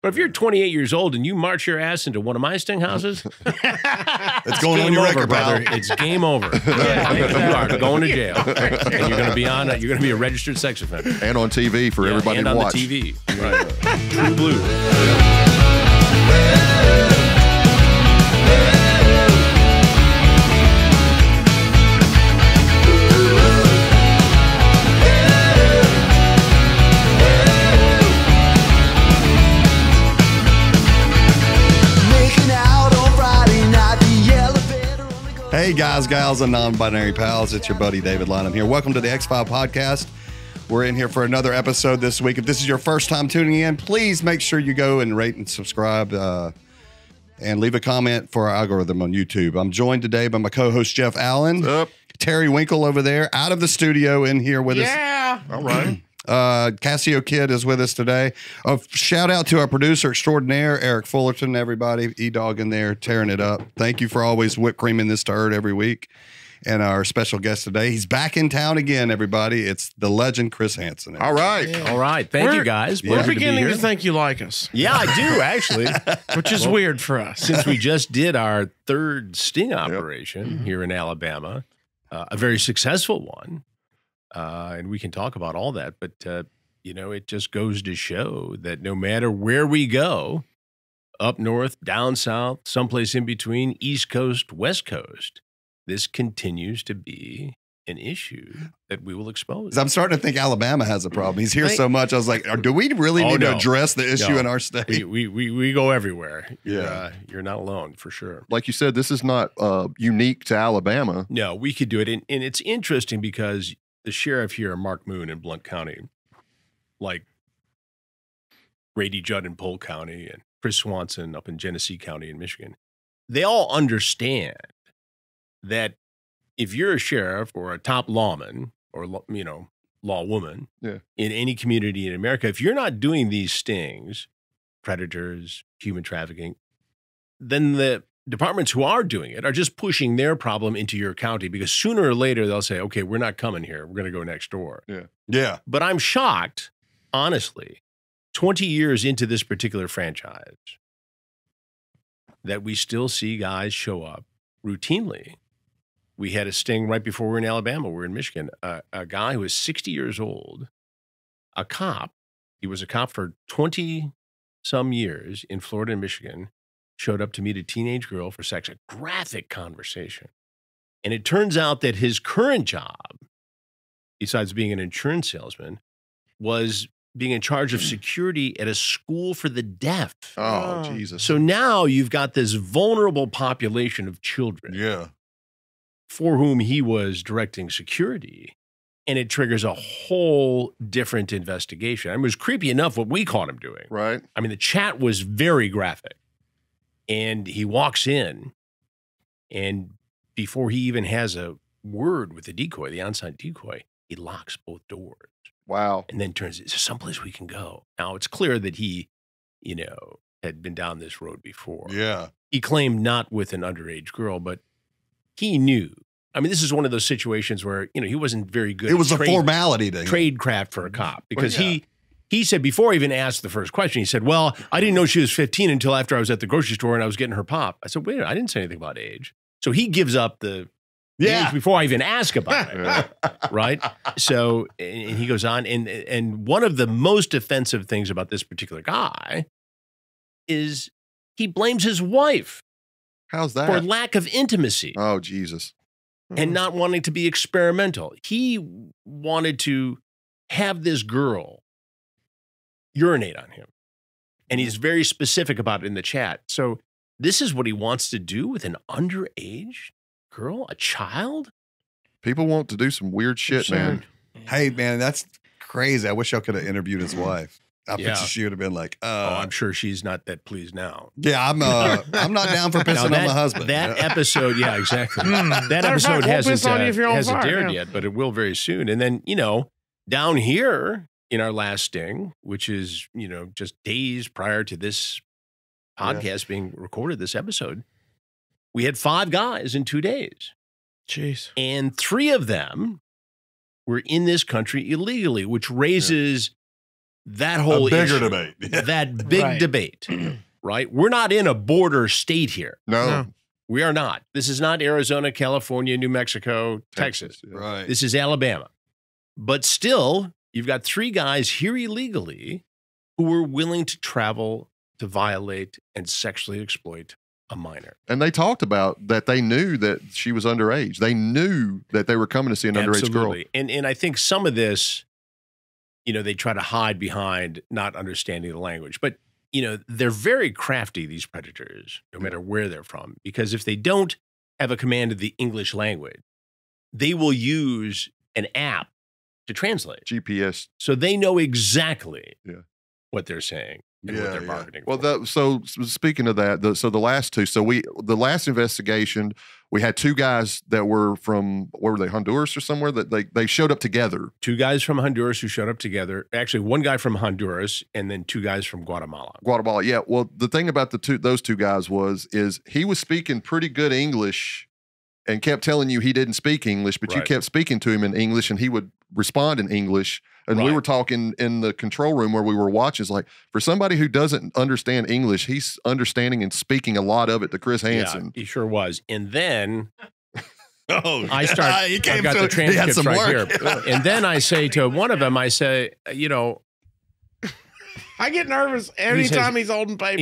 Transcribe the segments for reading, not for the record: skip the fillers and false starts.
But if you're 28 years old and you march your ass into one of my sting houses, it's going on your over, record, brother. pal. It's game over. Yeah, you are going to jail, and you're going to be on. You're going to be a registered sex offender, and on TV for everybody to watch. And on the TV, right? TruBlu. Hey guys, gals, and non-binary pals, it's your buddy David Lynham here. Welcome to the X-File Podcast. We're in here for another episode this week. If this is your first time tuning in, please make sure you go and rate and subscribe and leave a comment for our algorithm on YouTube. I'm joined today by my co-host Jeff Allen. What's up? Terry Winkle over there, out of the studio in here with us. Yeah. All right. Cassio Kid is with us today. A shout out to our producer extraordinaire, Eric Fullerton, everybody. E-Dog in there, tearing it up. Thank you for always whipped creaming this turd every week. And our special guest today, he's back in town again, everybody. It's the legend, Chris Hansen. All right. Yeah. All right. Thank you, guys. We're beginning to think you like us. Yeah, I do, actually. Which is weird for us. Since we just did our third sting operation here in Alabama, a very successful one. And we can talk about all that, but, you know, it just goes to show that no matter where we go, up north, down south, someplace in between, East Coast, West Coast, this continues to be an issue that we will expose. I'm starting to think Alabama has a problem. He's here so much. I was like, do we really need to address the issue in our state? We go everywhere. Yeah. You're not alone, for sure. Like you said, this is not unique to Alabama. No, we could do it. And it's interesting because the sheriff here, Mark Moon in Blount County, like Grady Judd in Polk County and Chris Swanson up in Genesee County in Michigan, they all understand that if you're a sheriff or a top lawman or, you know, lawwoman in any community in America, if you're not doing these stings, predators, human trafficking, then the departments who are doing it are just pushing their problem into your county because sooner or later they'll say, okay, we're not coming here. We're going to go next door. Yeah. But I'm shocked, honestly, 20 years into this particular franchise, that we still see guys show up routinely. We had a sting right before we were in Alabama. We're in Michigan. A guy who was 60 years old, a cop. He was a cop for 20-some years in Florida and Michigan, showed up to meet a teenage girl for sex, a graphic conversation. And it turns out that his current job, besides being an insurance salesman, was being in charge of security at a school for the deaf. Oh, Jesus. So now you've got this vulnerable population of children for whom he was directing security. And it triggers a whole different investigation. I mean, it was creepy enough what we caught him doing. Right. I mean, the chat was very graphic. And he walks in, and before he even has a word with the decoy, the onside decoy, he locks both doors. Wow. And then turns, is there someplace we can go? Now, it's clear that he, you know, had been down this road before. Yeah. He claimed not with an underage girl, but he knew. I mean, this is one of those situations where, you know, he wasn't very good. It was a formality to him. Tradecraft for a cop because he said before he even asked the first question, he said, well, I didn't know she was 15 until after I was at the grocery store and I was getting her pop. I said, wait a minute, I didn't say anything about age. So he gives up the age before I even ask about it, right? So, and he goes on, and one of the most offensive things about this particular guy is he blames his wife. How's that? For lack of intimacy. Oh, Jesus. And not wanting to be experimental. He wanted to have this girl urinate on him. And he's very specific about it in the chat. So this is what he wants to do with an underage girl, a child? People want to do some weird shit, man. Hey, man, that's crazy. I wish I could have interviewed his wife. I bet she would have been like, I'm sure she's not that pleased now. Yeah, I'm not down for pissing on my husband. That episode, yeah, exactly. That episode hasn't dared yet, but it will very soon. And then, you know, down here in our last sting, which is, you know, just days prior to this podcast being recorded, this episode, we had 5 guys in 2 days. Jeez. And 3 of them were in this country illegally, which raises that whole A bigger issue, debate. that big Right. debate, right? We're not in a border state here. No. We are not. This is not Arizona, California, New Mexico, Texas. Yeah. Right. This is Alabama. But still, you've got 3 guys here illegally who were willing to travel to violate and sexually exploit a minor. And they talked about that they knew that she was underage. They knew that they were coming to see an underage girl. Absolutely. And I think some of this, they try to hide behind not understanding the language. But, they're very crafty, these predators, no matter where they're from, because if they don't have a command of the English language, they will use an app to translate. GPS. So they know exactly Yeah. what they're saying and what they're bargaining Well, for. so speaking of that, the last two, the last investigation, we had 2 guys that were from, where were they, Honduras or somewhere, that they showed up together. 2 guys from Honduras who showed up together. Actually, 1 guy from Honduras and then 2 guys from Guatemala. Guatemala, yeah. Well, the thing about those 2 guys is he was speaking pretty good English and kept telling you he didn't speak English, but you Right. kept speaking to him in English and he would respond in English. And we Right. were talking in the control room where we were watching. It's like, for somebody who doesn't understand English, he's understanding and speaking a lot of it to Chris Hansen. Yeah, he sure was. And then Oh, I start, I've got the transcripts right here. And then I say to one of them, I say, I get nervous anytime he's holding paper.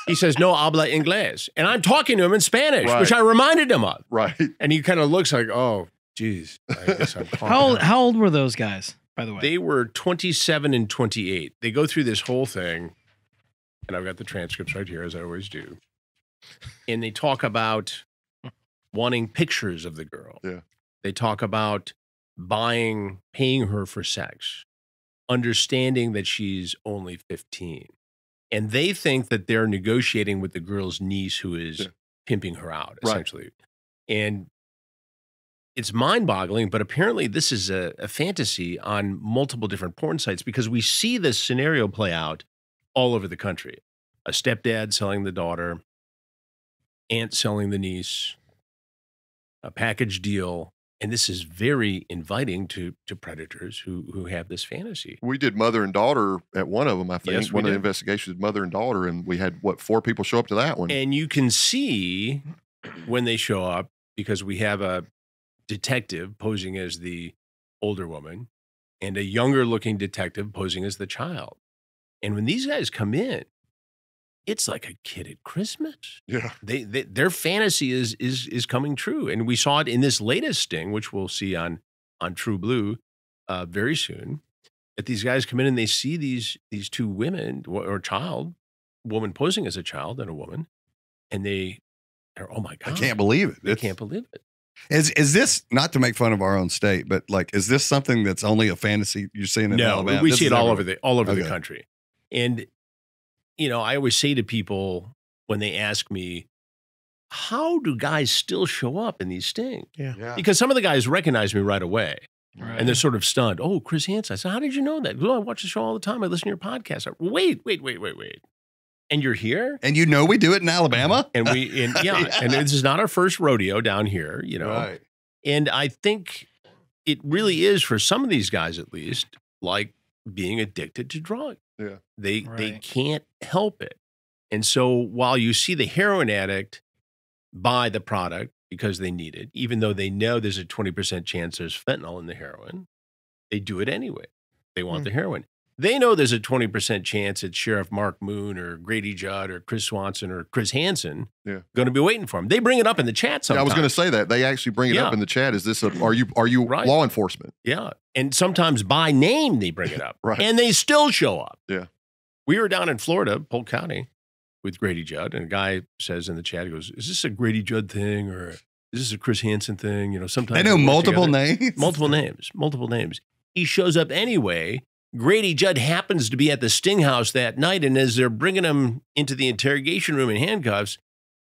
he says, no habla inglés. And I'm talking to him in Spanish, Right. which I reminded him of. Right. And he kind of looks like, oh, geez, I guess I'm How old were those guys, by the way? They were 27 and 28. They go through this whole thing, and I've got the transcripts right here, as I always do. And they talk about wanting pictures of the girl. Yeah. They talk about paying her for sex, understanding that she's only 15. And they think that they're negotiating with the girl's niece who is pimping her out, Right. essentially. And it's mind-boggling, but apparently this is a fantasy on multiple different porn sites because we see this scenario play out all over the country. A stepdad selling the daughter, aunt selling the niece, a package deal. And this is very inviting to predators who have this fantasy. We did mother and daughter at one of them, I think. Yes, we one of the did. investigations, mother and daughter, and we had, 4 people show up to that one. And you can see when they show up because we have a detective posing as the older woman and a younger looking detective posing as the child. And when these guys come in, it's like a kid at Christmas. Yeah. Their fantasy is coming true. And we saw it in this latest sting, which we'll see on TruBlu very soon, that these guys come in and they see these 2 women or woman posing as a child and a woman, and they're, oh my God. I can't believe it. They can't believe it. Is this, not to make fun of our own state, but like, is this something that's only a fantasy you're seeing in Alabama? We This see is it all everywhere. over the Okay. country. And, I always say to people when they ask me, how do guys still show up in these stings? Yeah. Because some of the guys recognize me right away. Right. And they're sort of stunned. Oh, Chris Hansen. I said, how did you know that? Well, I watch the show all the time. I listen to your podcast. Wait. And you're here? And we do it in Alabama? And and this is not our first rodeo down here, Right. And I think it really is, for some of these guys at least, like being addicted to drugs. Yeah. They Right. can't help it. And so while you see the heroin addict buy the product because they need it, even though they know there's a 20% chance there's fentanyl in the heroin, they do it anyway. They want the heroin. They know there's a 20% chance it's Sheriff Mark Moon or Grady Judd or Chris Swanson or Chris Hansen going to be waiting for them. They bring it up in the chat Yeah, sometimes. I was going to say that. They actually bring it up Yeah. in the chat. Is this are you Right. law enforcement? Yeah. And sometimes by name they bring it up. Right. And they still show up. Yeah. We were down in Florida, Polk County, with Grady Judd, and a guy says in the chat, he goes, is this a Grady Judd thing or is this a Chris Hansen thing? Sometimes They know work multiple together. names. Multiple names. He shows up anyway. Grady Judd happens to be at the Sting House that night, and as they're bringing him into the interrogation room in handcuffs,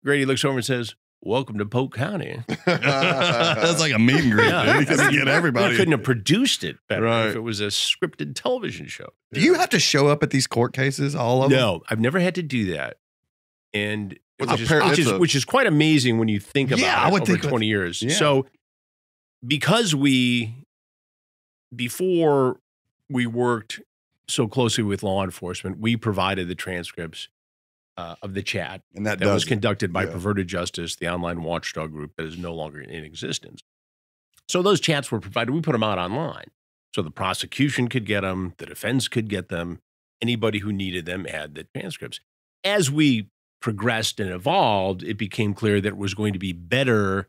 Grady looks over and says, welcome to Polk County. That's like a meet and greet. Yeah. Dude. You gotta get everybody. We couldn't have produced it better Right. if it was a scripted television show. Do you have to show up at these court cases, all of them? No, I've never had to do that. And It's a which is quite amazing when you think about Yeah, I it would over think 20 years. yeah. So because before we worked so closely with law enforcement, we provided the transcripts of the chat And that was does conducted by yeah. Perverted Justice, the online watchdog group that is no longer in existence. So those chats were provided. We put them out online. So the prosecution could get them, the defense could get them, anybody who needed them had the transcripts. As we progressed and evolved, it became clear that it was going to be better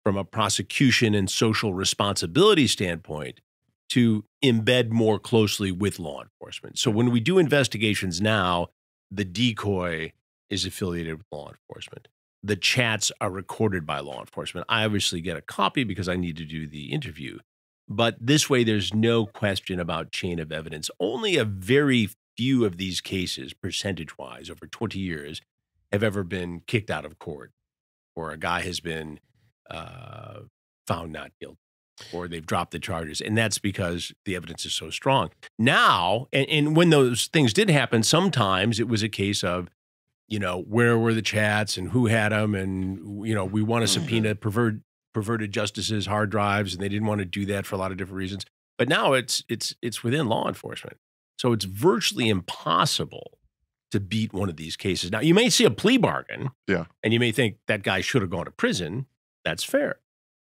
from a prosecution and social responsibility standpoint to embed more closely with law enforcement. So when we do investigations now, the decoy is affiliated with law enforcement. The chats are recorded by law enforcement. I obviously get a copy because I need to do the interview. But this way, there's no question about chain of evidence. Only a very few of these cases, percentage-wise, over 20 years, have ever been kicked out of court, or a guy has been found not guilty, or they've dropped the charges. And that's because the evidence is so strong. Now, and when those things did happen, sometimes it was a case of, you know, where were the chats and who had them? And, you know, we want to subpoena perverted justices' hard drives, and they didn't want to do that for a lot of different reasons. But now it's within law enforcement. So it's virtually impossible to beat one of these cases. Now, you may see a plea bargain. Yeah. And you may think that guy should have gone to prison. That's fair.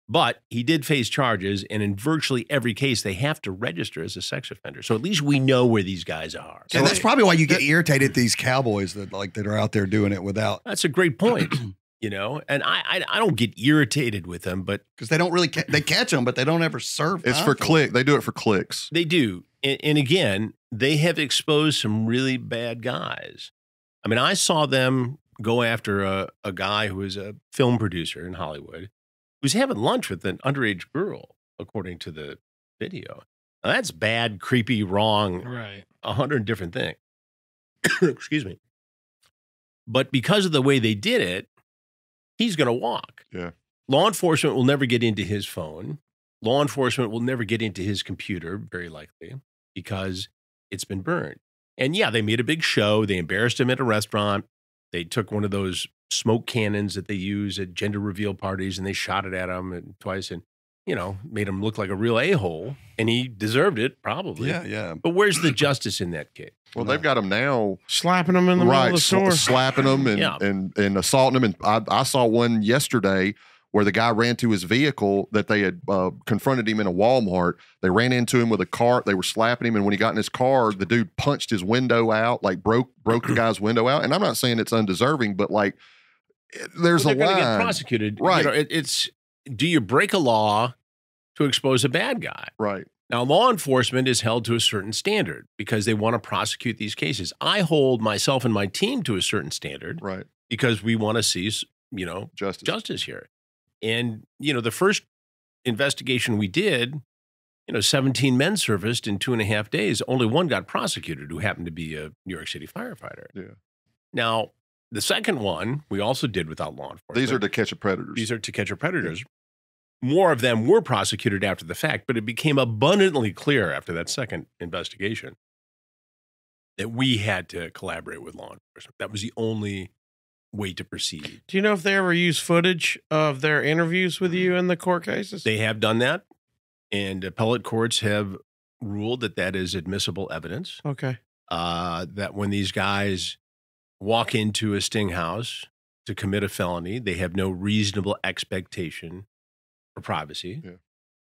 But he did face charges, and in virtually every case, they have to register as a sex offender. So at least we know where these guys are. And that's probably why you get irritated at these cowboys that are out there doing it without. That's a great point. You know, and I don't get irritated with them, but because they don't really they catch them, but they don't ever serve. It's for click. They do it for clicks. They do, and again, they have exposed some really bad guys. I mean, I saw them go after a guy who was a film producer in Hollywood, who's having lunch with an underage girl, according to the video. Now, that's bad, creepy, wrong, Right. 100 different things. Excuse me. But because of the way they did it, he's going to walk. Yeah. Law enforcement will never get into his phone. Law enforcement will never get into his computer, very likely, because it's been burned. And yeah, they made a big show. They embarrassed him at a restaurant. They took one of those smoke cannons that they use at gender reveal parties, and they shot it at him twice and, you know, made him look like a real a-hole. And he deserved it, probably. Yeah, yeah. But where's the justice in that case? Well, they've got them now. Slapping them in the middle of the store. Slapping them and assaulting them. And I saw one yesterday where the guy ran to his vehicle that they had confronted him in a Walmart. They ran into him with a cart. They were slapping him. And when he got in his car, the dude punched his window out, like broke the guy's window out. And I'm not saying it's undeserving, but like there's a line. They're going to get prosecuted. Right. You know, it's, do you break a law to expose a bad guy? Right. Now, law enforcement is held to a certain standard because they want to prosecute these cases. I hold myself and my team to a certain standard, Right. because we want to see, you know, justice here. And, you know, the first investigation we did, you know, 17 men surfaced in 2.5 days. Only one got prosecuted, who happened to be a New York City firefighter. Yeah. Now, the second one we also did without law enforcement. These are to catch predators. These are to catch predators. More of them were prosecuted after the fact, but it became abundantly clear after that second investigation that we had to collaborate with law enforcement. That was the only way to proceed. Do you know if they ever use footage of their interviews with you in the court cases? They have done that, and appellate courts have ruled that that is admissible evidence. Okay. That when these guys walk into a sting house to commit a felony, they have no reasonable expectation for privacy. Yeah.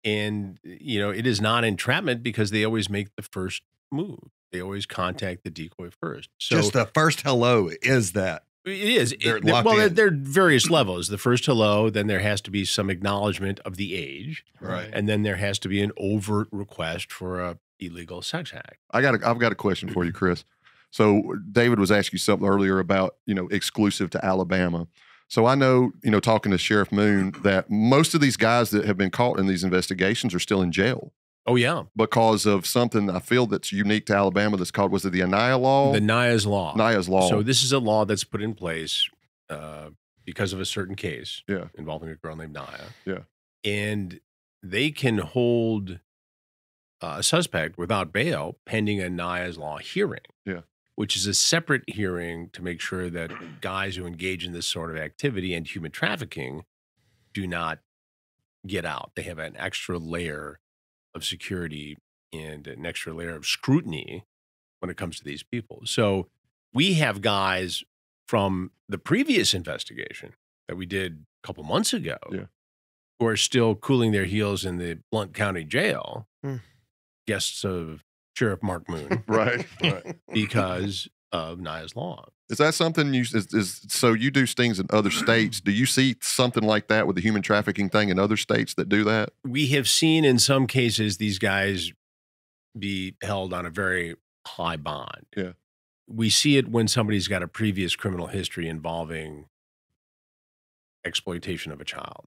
And, you know, it is not entrapment because they always make the first move. They always contact the decoy first. So just the first hello is that. it is. They're locked in. There are various levels. The first hello, then there has to be some acknowledgement of the age. Right. And then there has to be an overt request for a illegal sex act. I've got a question for you, Chris. So David was asking you something earlier about, you know, exclusive to Alabama. So I know, you know, talking to Sheriff Moon, that most of these guys that have been caught in these investigations are still in jail. Oh, yeah. Because of something I feel that's unique to Alabama that's called, was it the Anaya Law? The Naya's Law. Naya's Law. So this is a law that's put in place because of a certain case involving a girl named Naya. Yeah. And they can hold a suspect without bail pending a Naya's Law hearing. Yeah. Which is a separate hearing to make sure that guys who engage in this sort of activity and human trafficking do not get out. They have an extra layer of security and an extra layer of scrutiny when it comes to these people. So we have guys from the previous investigation that we did a couple months ago who are still cooling their heels in the Blount County Jail, guests of Sheriff Mark Moon, Right. because of Naya's Law. Is that something so you do stings in other states? Do you see something like that with the human trafficking thing in other states that do that? We have seen in some cases these guys be held on a very high bond. Yeah. We see it when somebody's got a previous criminal history involving exploitation of a child.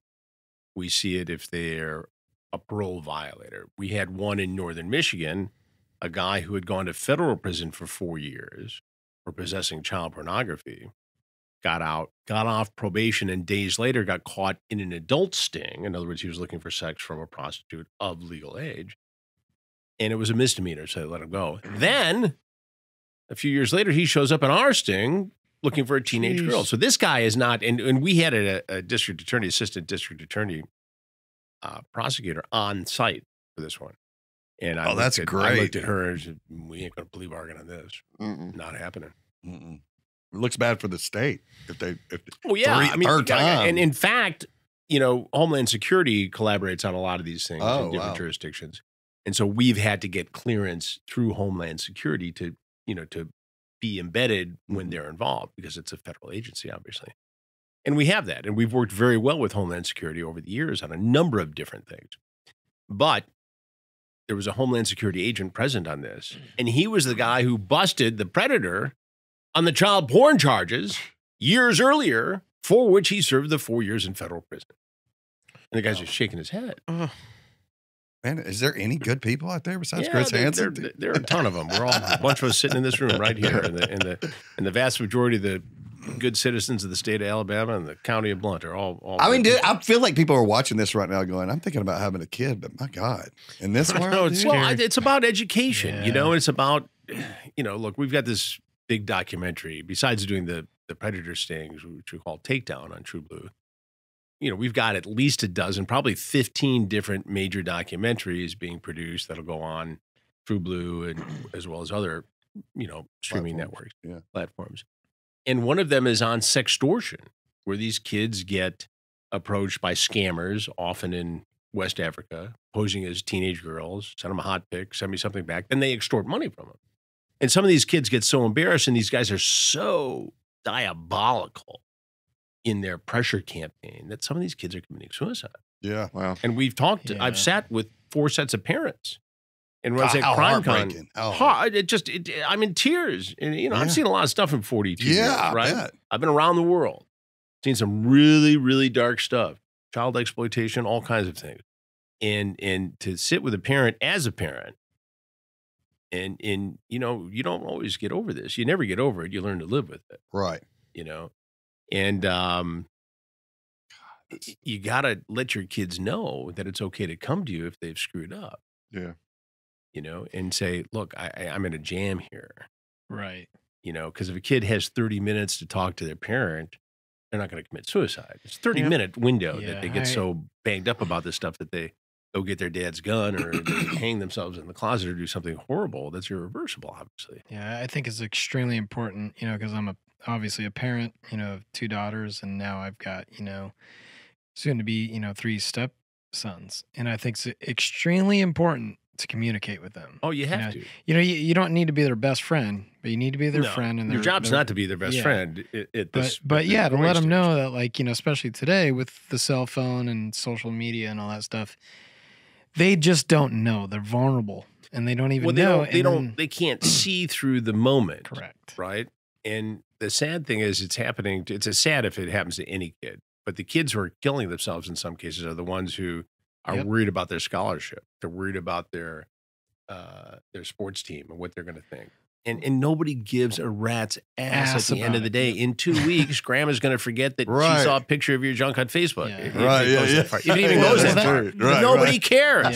We see it if they're a parole violator. We had one in northern Michigan, a guy who had gone to federal prison for 4 years for possessing child pornography, got out, got off probation, and days later got caught in an adult sting. In other words, he was looking for sex from a prostitute of legal age. And it was a misdemeanor, so they let him go. Then, a few years later, he shows up in our sting looking for a teenage girl. So this guy is not, and we had a district attorney, assistant district attorney, prosecutor on site for this one. And that's great. I looked at her and said, we ain't going to plea bargain on this. Not happening. It looks bad for the state if they. Third time. And in fact, Homeland Security collaborates on a lot of these things in different jurisdictions. And so we've had to get clearance through Homeland Security to be embedded when they're involved, because it's a federal agency, obviously. And we have that. And we've worked very well with Homeland Security over the years on a number of different things. But there was a Homeland Security agent present on this, and he was the guy who busted the predator on the child porn charges years earlier, for which he served the 4 years in federal prison. And the guy's just shaking his head. Man, is there any good people out there besides Chris Hansen? There are a ton of them. We're all a bunch of us sitting in this room right here, and the vast majority of the good citizens of the state of Alabama and the county of Blount are all I mean, dude, I feel like people are watching this right now going, I'm thinking about having a kid, but my God, in this world? It's about education, it's about, look, we've got this big documentary, besides doing the predator stings, which we call Takedown on TruBlu. We've got at least a dozen, probably 15 different major documentaries being produced that'll go on TruBlu and as well as other, streaming networks, platforms. And one of them is on sextortion, where these kids get approached by scammers, often in West Africa, posing as teenage girls, send them a hot pic, send me something back, and they extort money from them. And some of these kids get so embarrassed, and these guys are so diabolical in their pressure campaign that some of these kids are committing suicide. Yeah. Wow. And we've talked, I've sat with 4 sets of parents. And when I was at CrimeCon, I'm in tears. And, I've seen a lot of stuff in 42 years, right? I've been around the world, seen some really, really dark stuff, child exploitation, all kinds of things. And to sit with a parent as a parent, and you don't always get over this. You never get over it. You learn to live with it. Right. And you got to let your kids know that it's okay to come to you if they've screwed up. Yeah. And say, look, I'm in a jam here. Right. Because if a kid has 30 minutes to talk to their parent, they're not going to commit suicide. It's a 30-minute window that they get so banged up about this stuff that they go get their dad's gun or they hang themselves in the closet or do something horrible that's irreversible, obviously. Yeah, I think it's extremely important, because I'm obviously a parent, of 2 daughters, and now I've got, soon to be, 3 stepsons. And I think it's extremely important to communicate with them. Oh, you have to. You don't need to be their best friend, but you need to be their friend. And your job's not to be their best friend. To let them know that, like, especially today with the cell phone and social media and all that stuff, they just don't know. They're vulnerable, and they don't even know. They can't see through the moment. Correct. Right. And the sad thing is, it's happening. It's sad if it happens to any kid, but the kids who are killing themselves in some cases are the ones who are worried about their scholarship. They're worried about their sports team and what they're going to think. And nobody gives a rat's ass at the end of the day. In 2 weeks, Grandma's going to forget that she saw a picture of your junk on Facebook. If it even goes that far. Nobody cares.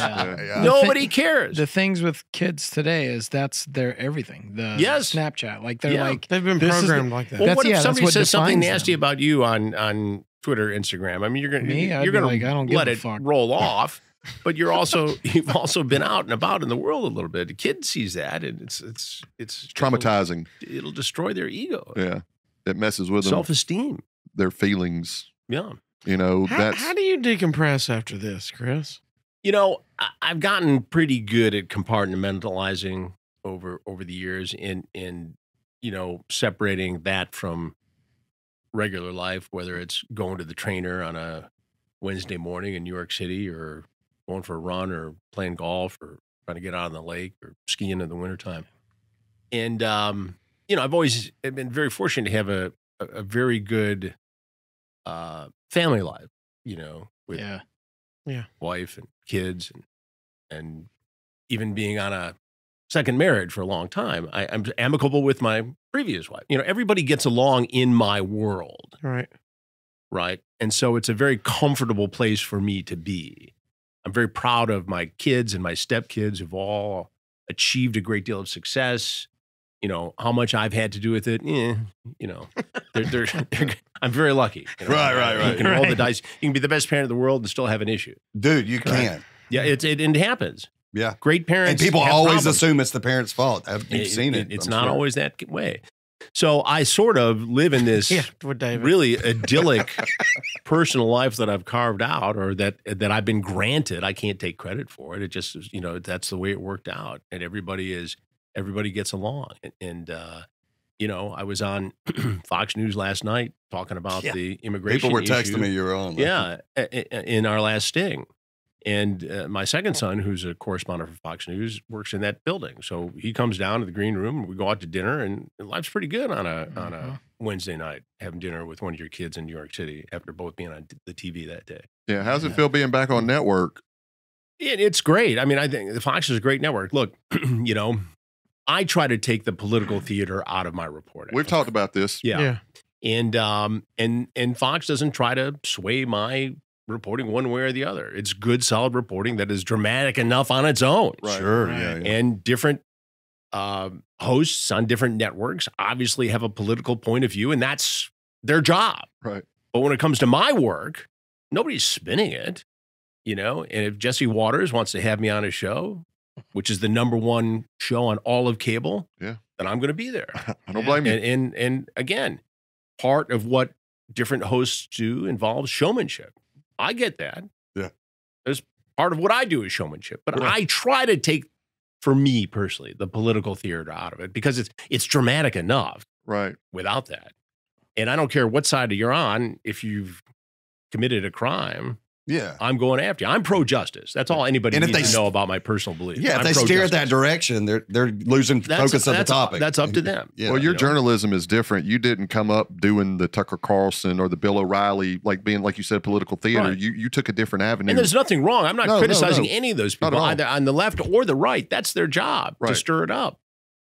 Nobody cares. The things with kids today is that's their everything. Snapchat. Like they've been programmed like that. Well, what if somebody says something nasty about you on Twitter, Instagram? I mean, you're going to let it roll off. but you've also been out and about in the world a little bit. The kid sees that, and it's traumatizing. It'll destroy their ego. Yeah, it messes with them, self-esteem, their feelings. Yeah, you know. How do you decompress after this, Chris? You know, I've gotten pretty good at compartmentalizing over the years, in you know, separating that from regular life, whether it's going to the trainer on a Wednesday morning in New York City, or going for a run, or playing golf, or trying to get out on the lake, or skiing in the wintertime. And, you know, I've been very fortunate to have a very good family life, you know, with wife and kids, and even being on a second marriage for a long time. I'm amicable with my previous wife. You know, everybody gets along in my world. Right. And so it's a very comfortable place for me to be. I'm very proud of my kids and my stepkids, who've all achieved a great deal of success. You know, how much I've had to do with it, you know, I'm very lucky. You know? Right. You can roll the dice. You can be the best parent in the world and still have an issue. Dude, you can. Yeah, it happens. Yeah. Great parents. And people always problems. assume it's the parent's fault. You've seen it. It's not always that way. So I sort of live in this really idyllic personal life that I've carved out, or that I've been granted. I can't take credit for it. It just, you know, that's the way it worked out. And everybody gets along. And you know, I was on Fox News last night talking about the immigration People were issue. texting me you were on. Yeah, in our last sting. And my second son, who's a correspondent for Fox News, works in that building. So he comes down to the green room, and we go out to dinner, and life's pretty good on a Wednesday night, having dinner with one of your kids in New York City after both being on the TV that day. Yeah, how's it feel being back on network? It's great. I mean, I think the Fox is a great network. Look, you know, I try to take the political theater out of my reporting. We've talked about this. Yeah. And Fox doesn't try to sway my reporting one way or the other. It's good, solid reporting that is dramatic enough on its own. Right. Sure. Yeah. And different hosts on different networks obviously have a political point of view, and that's their job. Right. But when it comes to my work, nobody's spinning it, you know? And if Jesse Waters wants to have me on his show, which is the #1 show on all of cable, then I'm going to be there. I don't blame you. And again, part of what different hosts do involves showmanship. I get that. Yeah. There's part of what I do is showmanship, but I try to take, for me personally, the political theater out of it, because it's dramatic enough. Right. Without that. And I don't care what side you're on. If you've committed a crime, I'm going after you. I'm pro-justice. That's all anybody needs to know about my personal beliefs. Yeah, if they steer at that direction, they're losing focus of the topic. That's up to them. Well, your journalism is different. You didn't come up doing the Tucker Carlson or the Bill O'Reilly, like being, like you said, political theater. Right. You took a different avenue. And there's nothing wrong. I'm not criticizing any of those people, either on the left or the right. That's their job, to stir it up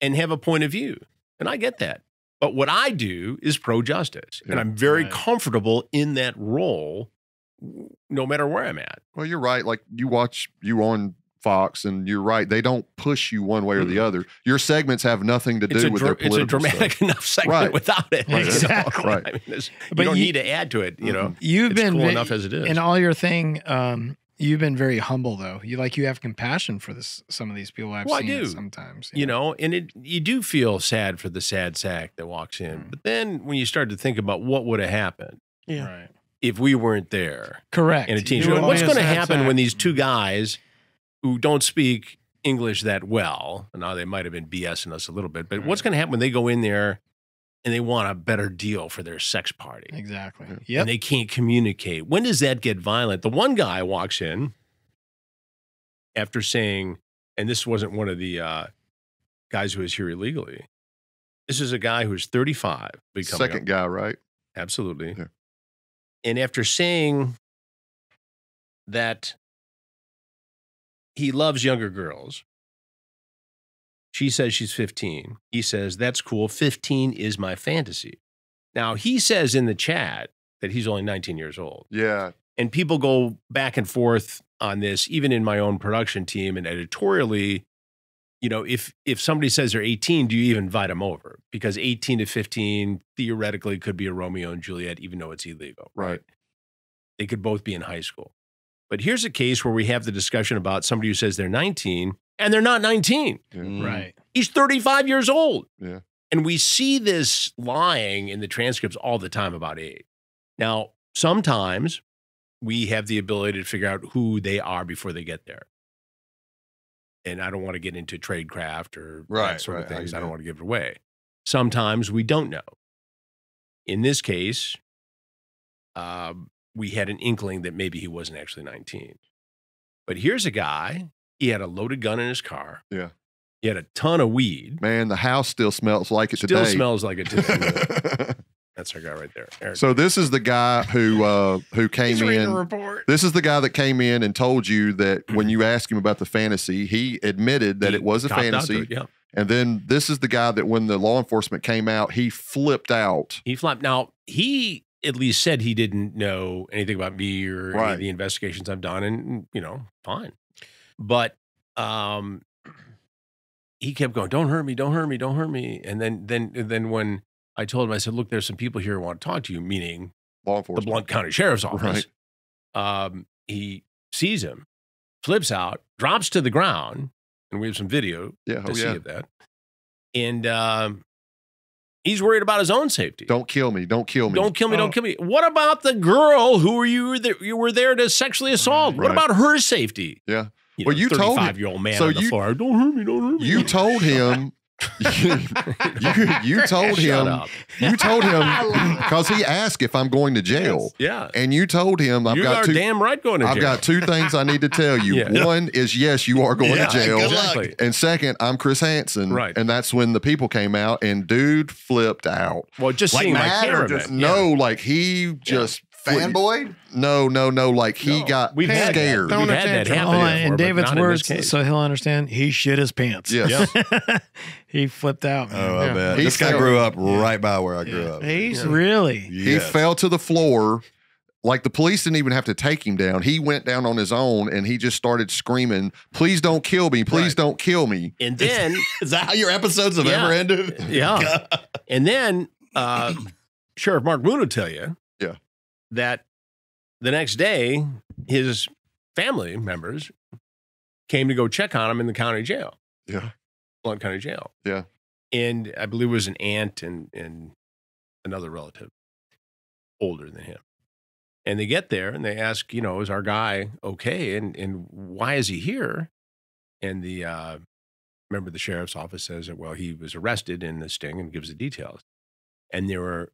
and have a point of view. And I get that. But what I do is pro-justice. And I'm very comfortable in that role, no matter where I'm at. Well, you're right. Like, you watch you on Fox, and you're right. They don't push you one way or the other. Your segments have nothing to do with their political It's a dramatic enough segment without it. Exactly. You know? I mean, you don't need to add to it. You know, you've been cool enough as it is. In all your thing, you've been very humble, though. You have compassion for some of these people I've seen. I do sometimes. You know, and you do feel sad for the sad sack that walks in. But then when you start to think about what would have happened, if we weren't there, correct, in a team, what's going to happen when these two guys who don't speak English that well, and now they might have been BSing us a little bit, but what's going to happen when they go in there and they want a better deal for their sex party? Exactly. And they can't communicate. When does that get violent? The one guy walks in after saying, and this wasn't one of the guys who was here illegally. This is a guy who's 35. Second guy, right? Absolutely. Yeah. And after saying that he loves younger girls, she says she's 15. He says, that's cool. 15 is my fantasy. Now, he says in the chat that he's only 19 years old. Yeah. And people go back and forth on this, even in my own production team and editorially. You know, if somebody says they're 18, do you even invite them over? Because 18 to 15 theoretically could be a Romeo and Juliet, even though it's illegal. Right. They could both be in high school. But here's a case where we have the discussion about somebody who says they're 19 and they're not 19. Yeah. Right. He's 35 years old. Yeah. And we see this lying in the transcripts all the time about age. Now, sometimes we have the ability to figure out who they are before they get there. And I don't want to get into tradecraft or that sort of things. I don't want to give it away. Sometimes we don't know. In this case, we had an inkling that maybe he wasn't actually 19. But here's a guy, he had a loaded gun in his car. Yeah. He had a ton of weed. Man, the house still smells like it Still today. smells like it today. That's our guy right there. Eric. So this is the guy who came He's reading in. a report. This is the guy that came in and told you that when you asked him about the fantasy, he admitted that it was a Copped out to fantasy. it, yeah. And then this is the guy that when the law enforcement came out, he flipped out. He flapped. Now, he at least said he didn't know anything about me or any of the investigations I've done, and, fine. But he kept going, don't hurt me, don't hurt me, don't hurt me. And then when I told him, I said, look, there's some people here who want to talk to you, meaning Law the enforcement. Blount County Sheriff's Office. He sees him, flips out, drops to the ground, and we have some video to see of that. And he's worried about his own safety. Don't kill me. Don't kill me. Don't kill me. Don't kill me. What about the girl who you were there to sexually assault? What about her safety? Yeah. Well, you told 35-year-old man on the floor. Don't hurt me. Don't hurt me. You told him. you told him. You told him because he asked if I'm going to jail. Yeah. And you told him I've got damn right going to jail. I've got two things I need to tell you. One is yes, you are going to jail. Exactly. And second, I'm Chris Hansen. Right. And that's when the people came out and dude flipped out. Well, just Like seeing my mad or cameraman. just Like he just fanboy? No. Like he got We've had scared. We've had that happen Oh, before, in but David's not in this words, case. so he'll understand, he shit his pants. Yes. He flipped out. Man. Oh, I bet. He This guy fell- grew up right by where I grew up. He's Really? He Yes. fell to the floor. Like the police didn't even have to take him down. He went down on his own and he just started screaming, please don't kill me. Please don't kill me. And then, Is that how your episodes have ever ended? yeah. And then Sheriff Mark Moon will tell you that the next day, his family members came to go check on him in the county jail. Yeah. Blount County Jail. Yeah. And I believe it was an aunt and another relative older than him. And they get there and they ask, is our guy okay? And why is he here? And the member of the sheriff's office says that, well, he was arrested in the sting and gives the details. And they were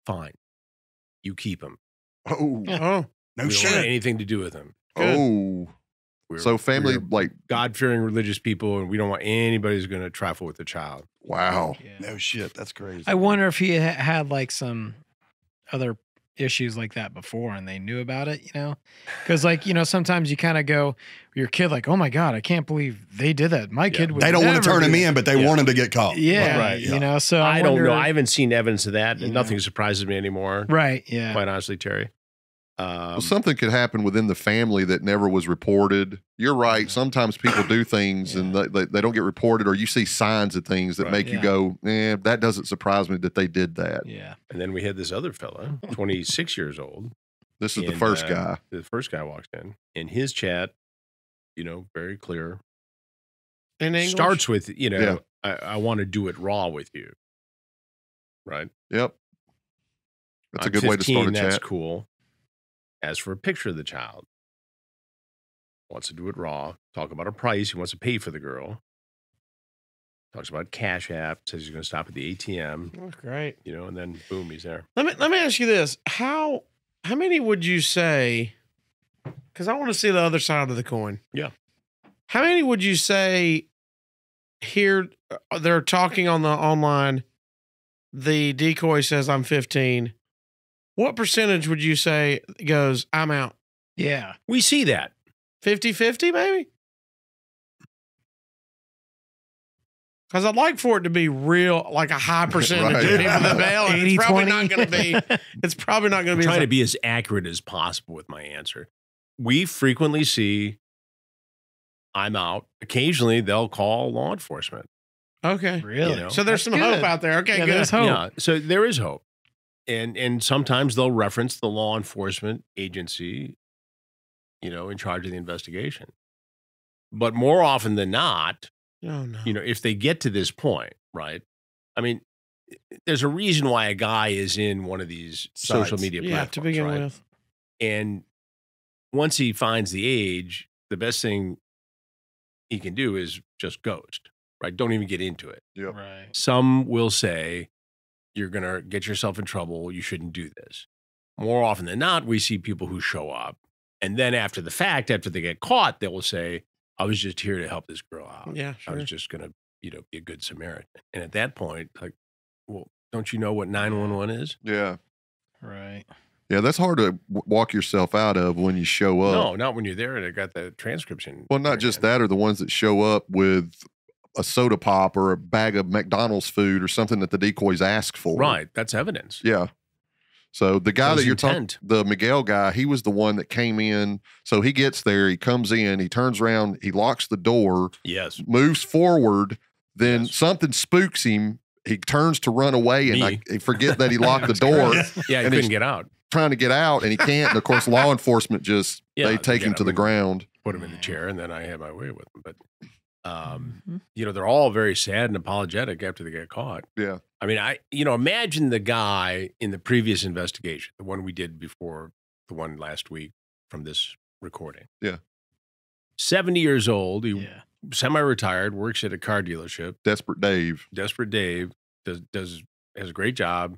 fine. You keep him. Oh. oh, No We don't want shit. anything to do with him. Oh. So family, like, God-fearing religious people, and we don't want anybody who's going to trifle with the child. wow. No shit. That's crazy. I wonder if he had like some other issues like that before and they knew about it, because sometimes you kind of go, your kid like, oh my God, I can't believe they did that. My kid would They don't want to never turn do him that." in, but they want him to get caught. Yeah, Right, so I don't wonder know. if- I haven't seen evidence of that, and nothing surprises me anymore. Right, yeah. Quite honestly, Terry. Well, something could happen within the family that never was reported. You're right. Sometimes people do things and they don't get reported, or you see signs of things that make you go, that doesn't surprise me that they did that. Yeah. And then we had this other fella, 26 years old. This is the and, first guy. The first guy walks in, and his chat, very clear, in English. starts with, I want to do it raw with you. Right? Yep. That's a I'm good way to 15, start a that's chat. cool. As for a picture of the child, wants to do it raw, talk about a price, he wants to pay for the girl. Talks about Cash App, says he's going to stop at the ATM, That's great. and then boom, he's there. Let me ask you this: how many would you say? Because I want to see the other side of the coin. Yeah. How many would you say here? They're talking on the online. The decoy says I'm 15. What percentage would you say goes, I'm out? Yeah. We see that. 50-50 maybe? Because I'd like for it to be real, like a high percentage Right. of people that bail. And it's probably 80-20. not going to be. It's probably not going I'm to be. trying to be as accurate as possible with my answer. We frequently see I'm out. Occasionally, they'll call law enforcement. Okay. Really? So there's That's some good. hope out there. Okay, Yeah, good. there's hope. Yeah, so there is hope. And sometimes they'll reference the law enforcement agency in charge of the investigation. But more often than not, Oh, no. if they get to this point, right? I mean, there's a reason why a guy is in one of these social Sites. media Yeah, platforms, to begin right? with. And once he finds the age, the best thing he can do is just ghost, right? Don't even get into it. Yep. Right. Some will say, you're going to get yourself in trouble. You shouldn't do this. More often than not, we see people who show up. And then after the fact, after they get caught, they will say, I was just here to help this girl out. Yeah, I was sure. just going to, be a good Samaritan. And at that point, like, well, don't you know what 911 is? Yeah. Right. Yeah, that's hard to walk yourself out of when you show up. No, not when you're there and I got the transcription. Well, not just that, or the ones that show up with a soda pop or a bag of McDonald's food or something that the decoys ask for. Right. That's evidence. Yeah. So the guy Shows that you're talking, intent. the Miguel guy, he was the one that came in. So he gets there, he comes in, he turns around, he locks the door, Yes. moves forward, then Yes. something spooks him. He turns to run away, and Me. I forget that he locked the door, Yeah, he And he's- couldn't get out. trying to get out, and he can't. And of course, law enforcement just Yeah, they take get him to out. the ground. Put him in the chair, and then I had my way with him. But, Mhm. they're all very sad and apologetic after they get caught. Yeah, I mean, imagine the guy in the previous investigation, the one we did before the one last week from this recording. Yeah. 70 years old. He Yeah. semi-retired, works at a car dealership. Desperate Dave. Desperate Dave has a great job,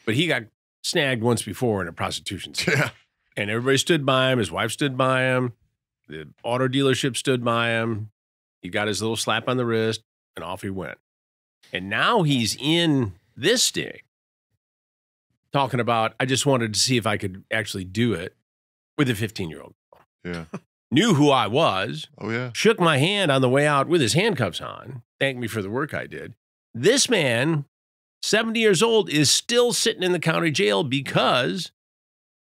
but he got snagged once before in a prostitution scene. Yeah, And everybody stood by him. His wife stood by him. The auto dealership stood by him. He got his little slap on the wrist, and off he went. And now he's in this sting, talking about, I just wanted to see if I could actually do it with a 15-year-old. yeah. Knew who I was, Oh yeah. shook my hand on the way out with his handcuffs on, thanked me for the work I did. This man, 70 years old, is still sitting in the county jail because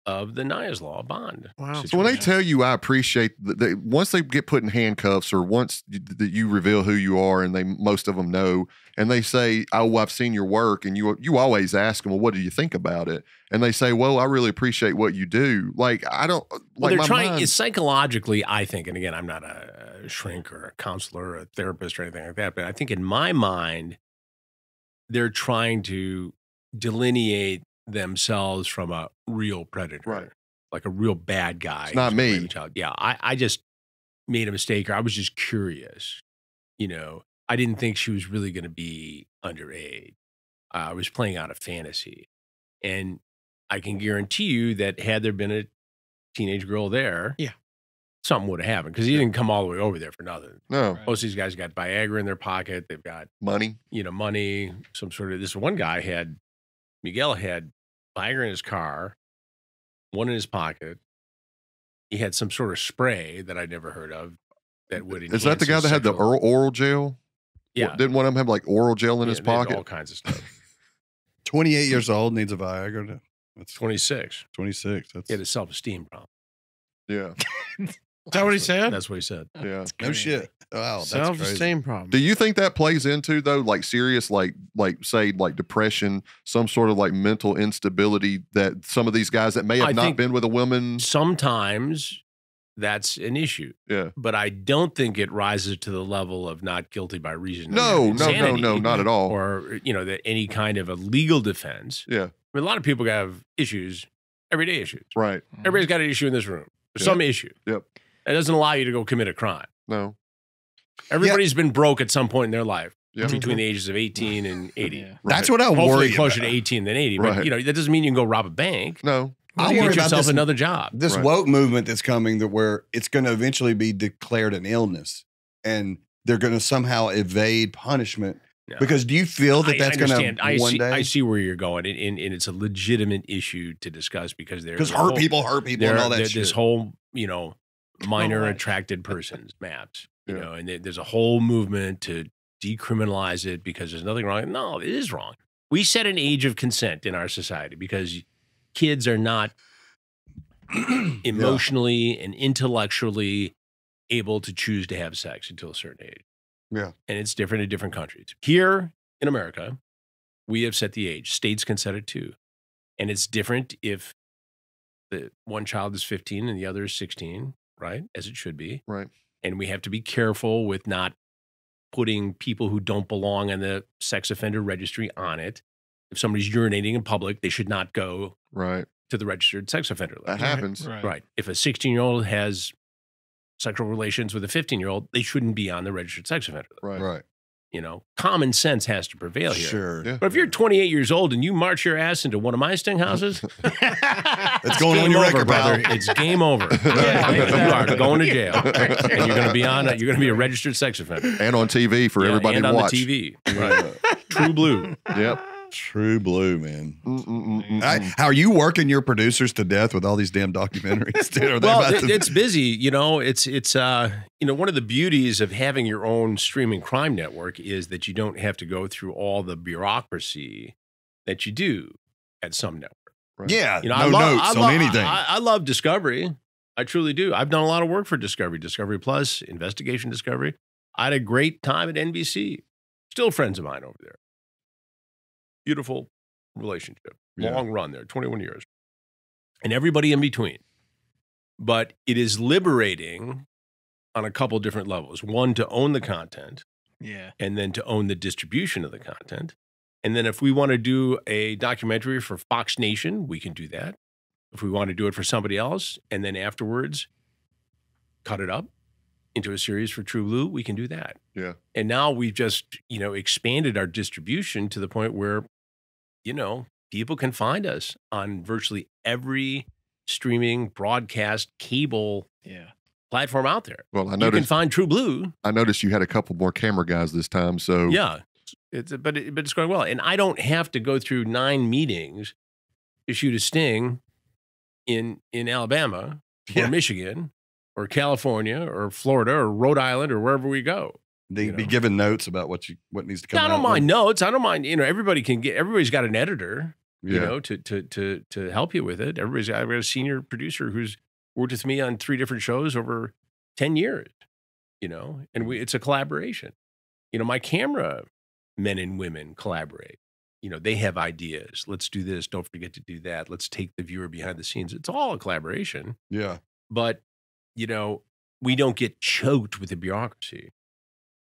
of the Nias Law bond. Wow. So when they situation. tell you, I appreciate that once they get put in handcuffs, or once that you reveal who you are, and most of them know, and they say, "Oh, I've seen your work," and you always ask them, "Well, what do you think about it?" And they say, "Well, I really appreciate what you do." Like I don't. Well, Like they're my trying, mind- it's psychologically, I think, and again, I'm not a shrink or a counselor or a therapist or anything like that, but I think in my mind, they're trying to delineate themselves from a real predator, Right. like a real bad guy. It's not who's gonna rape me. a child. Yeah, I just made a mistake, or I was just curious. I didn't think she was really going to be underage. I was playing out a fantasy. And I can guarantee you that had there been a teenage girl there, Yeah. something would have happened, because he didn't come all the way over there for nothing. no Right. Most of these guys got Viagra in their pocket. They've got, money. money, some sort of, this one guy Miguel had Viagra in his car, one in his pocket. He had some sort of spray that I'd never heard of that would Is that the enhance guy his that had the sexual- oral gel? Yeah. Didn't one of them have like oral gel in his Yeah, they had pocket? all kinds of stuff. 28 years old, needs a Viagra. That's 26. 26. That's He had a self-esteem problem. Yeah, Is that what he said? That's what he said. yeah. no shit. Wow, that's crazy. Self-esteem problem. Do you think that plays into though, like serious, like say like depression, some sort of like mental instability that some of these guys that may have I not think- been with a woman? Sometimes that's an issue, Yeah. but I don't think it rises to the level of not guilty by reason of No, insanity, not at all. or that any kind of a legal defense. Yeah. I mean, a lot of people have issues, everyday issues. Right. Everybody's got an issue in this room. There's Yeah. some issue. Yep. That doesn't allow you to go commit a crime. No. Everybody's been broke at some point in their life Yeah. between the ages of 18 and 80. Yeah. That's what I Hopefully worry closer about. to 18 than 80. But, Right. that doesn't mean you can go rob a bank. No. I Get worry about yourself this, another job. this Right. woke movement that's coming, that where it's going to eventually be declared an illness, and they're going to somehow evade punishment. No. Because do you feel that that's going understand. to one I day? see where you're going, and it's a legitimate issue to discuss, because there's Because a whole- hurt people and all that this shit. whole minor Right. attracted persons maps, Yeah. and there's a whole movement to decriminalize it because there's nothing wrong. No, it is wrong. We set an age of consent in our society because kids are not emotionally and intellectually able to choose to have sex until a certain age. Yeah. And it's different in different countries. Here in America, we have set the age. States can set it too. And it's different if the one child is 15 and the other is 16, right? As it should be. Right. And we have to be careful with not putting people who don't belong in the sex offender registry on it. If somebody's urinating in public, they should not go Right. to the registered sex offender list. That happens. Right. If a 16-year-old has sexual relations with a 15-year-old, they shouldn't be on the registered sex offender list. Right. Right. You know, common sense has to prevail here. Sure. Yeah. But if you're 28 years old and you march your ass into one of my sting houses, It's going on game your over, record, brother. pal. It's game over. You are going to jail, and you're going to be on. You're going to be a registered sex offender. And on TV for everybody and to on watch. the TV. Right. TruBlu. Yep. TruBlu, man. How are you working your producers to death with all these damn documentaries? Dude? Are they Well, about to- it's busy. You know, it's you know, one of the beauties of having your own streaming crime network is that you don't have to go through all the bureaucracy that you do at some network. Right. yeah, You know, no notes on anything. I love Discovery. I truly do. I've done a lot of work for Discovery Plus, Investigation Discovery. I had a great time at NBC. Still friends of mine over there. Beautiful relationship. Yeah. Long run there, 21 years. And everybody in between. But it is liberating on a couple different levels. One, to own the content, Yeah. and then to own the distribution of the content. And then if we want to do a documentary for Fox Nation, we can do that. If we want to do it for somebody else, and then afterwards cut it up into a series for TruBlu, we can do that. Yeah. And now we've just, you know, expanded our distribution to the point where, you know, people can find us on virtually every streaming, broadcast, cable Yeah. platform out there. Well, I You can noticed. find TruBlu. I noticed you had a couple more camera guys this time. So Yeah. But it's going well. And I don't have to go through 9 meetings to shoot a sting in Alabama or Yeah. Michigan or California or Florida or Rhode Island or wherever we go. They you be know. giving notes about what needs to come Yeah, I out. don't mind notes. I don't mind, you know, everybody's got an editor, you Yeah. know, to help you with it. I've got a senior producer who's worked with me on 3 different shows over 10 years, you know, and it's a collaboration. You know, my camera men and women collaborate. You know, they have ideas. Let's do this. Don't forget to do that. Let's take the viewer behind the scenes. It's all a collaboration, Yeah. but, you know, we don't get choked with the bureaucracy.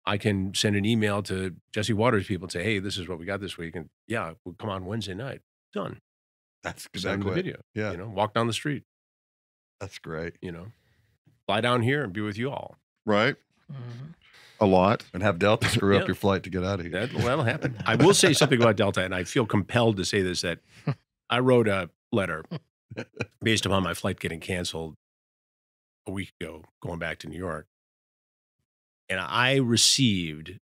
I can send an email to Jesse Waters people and say, hey, this is what we got this week. And yeah, we'll come on Wednesday night. Done. That's Send them the video. Yeah. You know, walk down the street, That's great. you know, fly down here and be with you all. right. Mhm. A lot. And have Delta screw Yeah. up your flight to get out of here. That'll happen. I will say something about Delta, and I feel compelled to say this, that I wrote a letter based upon my flight getting canceled a week ago, going back to New York. And I received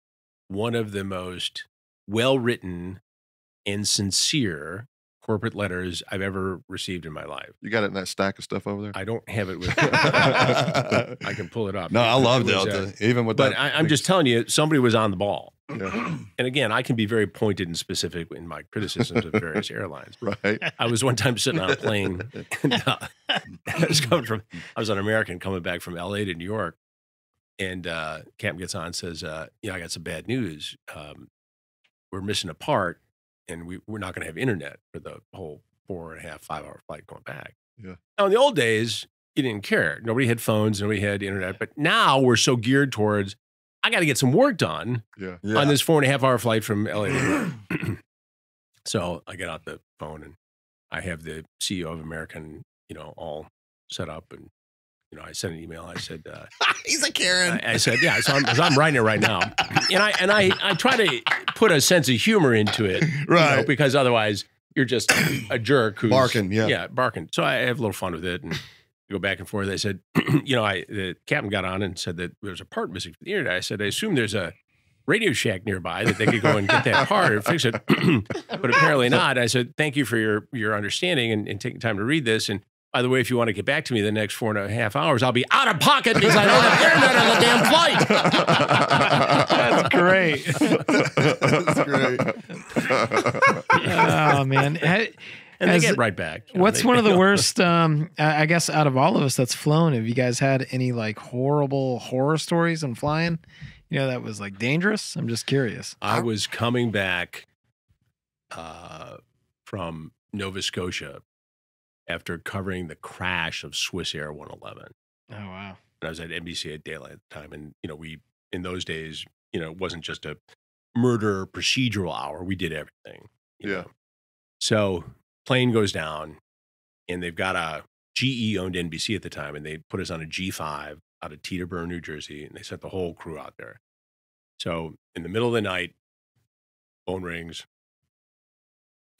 one of the most well-written and sincere corporate letters I've ever received in my life. You got it in that stack of stuff over there? I don't have it with me, but I can pull it up. No, I love It was, Delta. Even with But that. I'm just telling you, somebody was on the ball. Yeah. And again, I can be very pointed and specific in my criticisms of various airlines. Right. I was one time sitting on a plane, and I was an American coming back from LA to New York, and Captain gets on and says, you know, I got some bad news. We're missing a part, and we're not going to have internet for the whole 4.5, 5-hour flight going back. Yeah. Now, in the old days, you didn't care. Nobody had phones, nobody had internet. But now we're so geared towards, I got to get some work done Yeah. Yeah. on this 4.5-hour flight from LA to New York. So I get out the phone and I have the CEO of American, you know, all set up. And, you know, I sent an email. I said, He's a Karen. I said, yeah, so I'm writing it right now. And I try to put a sense of humor into it, you know, Right. because otherwise you're just a jerk who's Barking, yeah. Yeah, barking. So I have a little fun with it and go back and forth. I said, you know, the captain got on and said that there's a part missing from the internet. I said, I assume there's a Radio Shack nearby that they could go and get that part and fix it. But apparently not. I said, thank you for your understanding and taking time to read this. And by the way, if you want to get back to me the next 4.5 hours, I'll be out of pocket because I don't have internet on the damn flight. That's great. Oh man. And they Has- get right back. You know, What's they- one of the worst? I guess out of all of us that's flown, have you guys had any like horrible horror stories on flying? You know, that was like dangerous. I'm just curious. I was coming back from Nova Scotia after covering the crash of Swiss Air 111. Oh, wow. And I was at NBC at Daylight at the time. And, we, in those days, it wasn't just a murder procedural hour. We did everything. you know. So plane goes down, and they've got a GE owned NBC at the time, and they put us on a G5 out of Teterboro, New Jersey, and they sent the whole crew out there. So in the middle of the night, phone rings.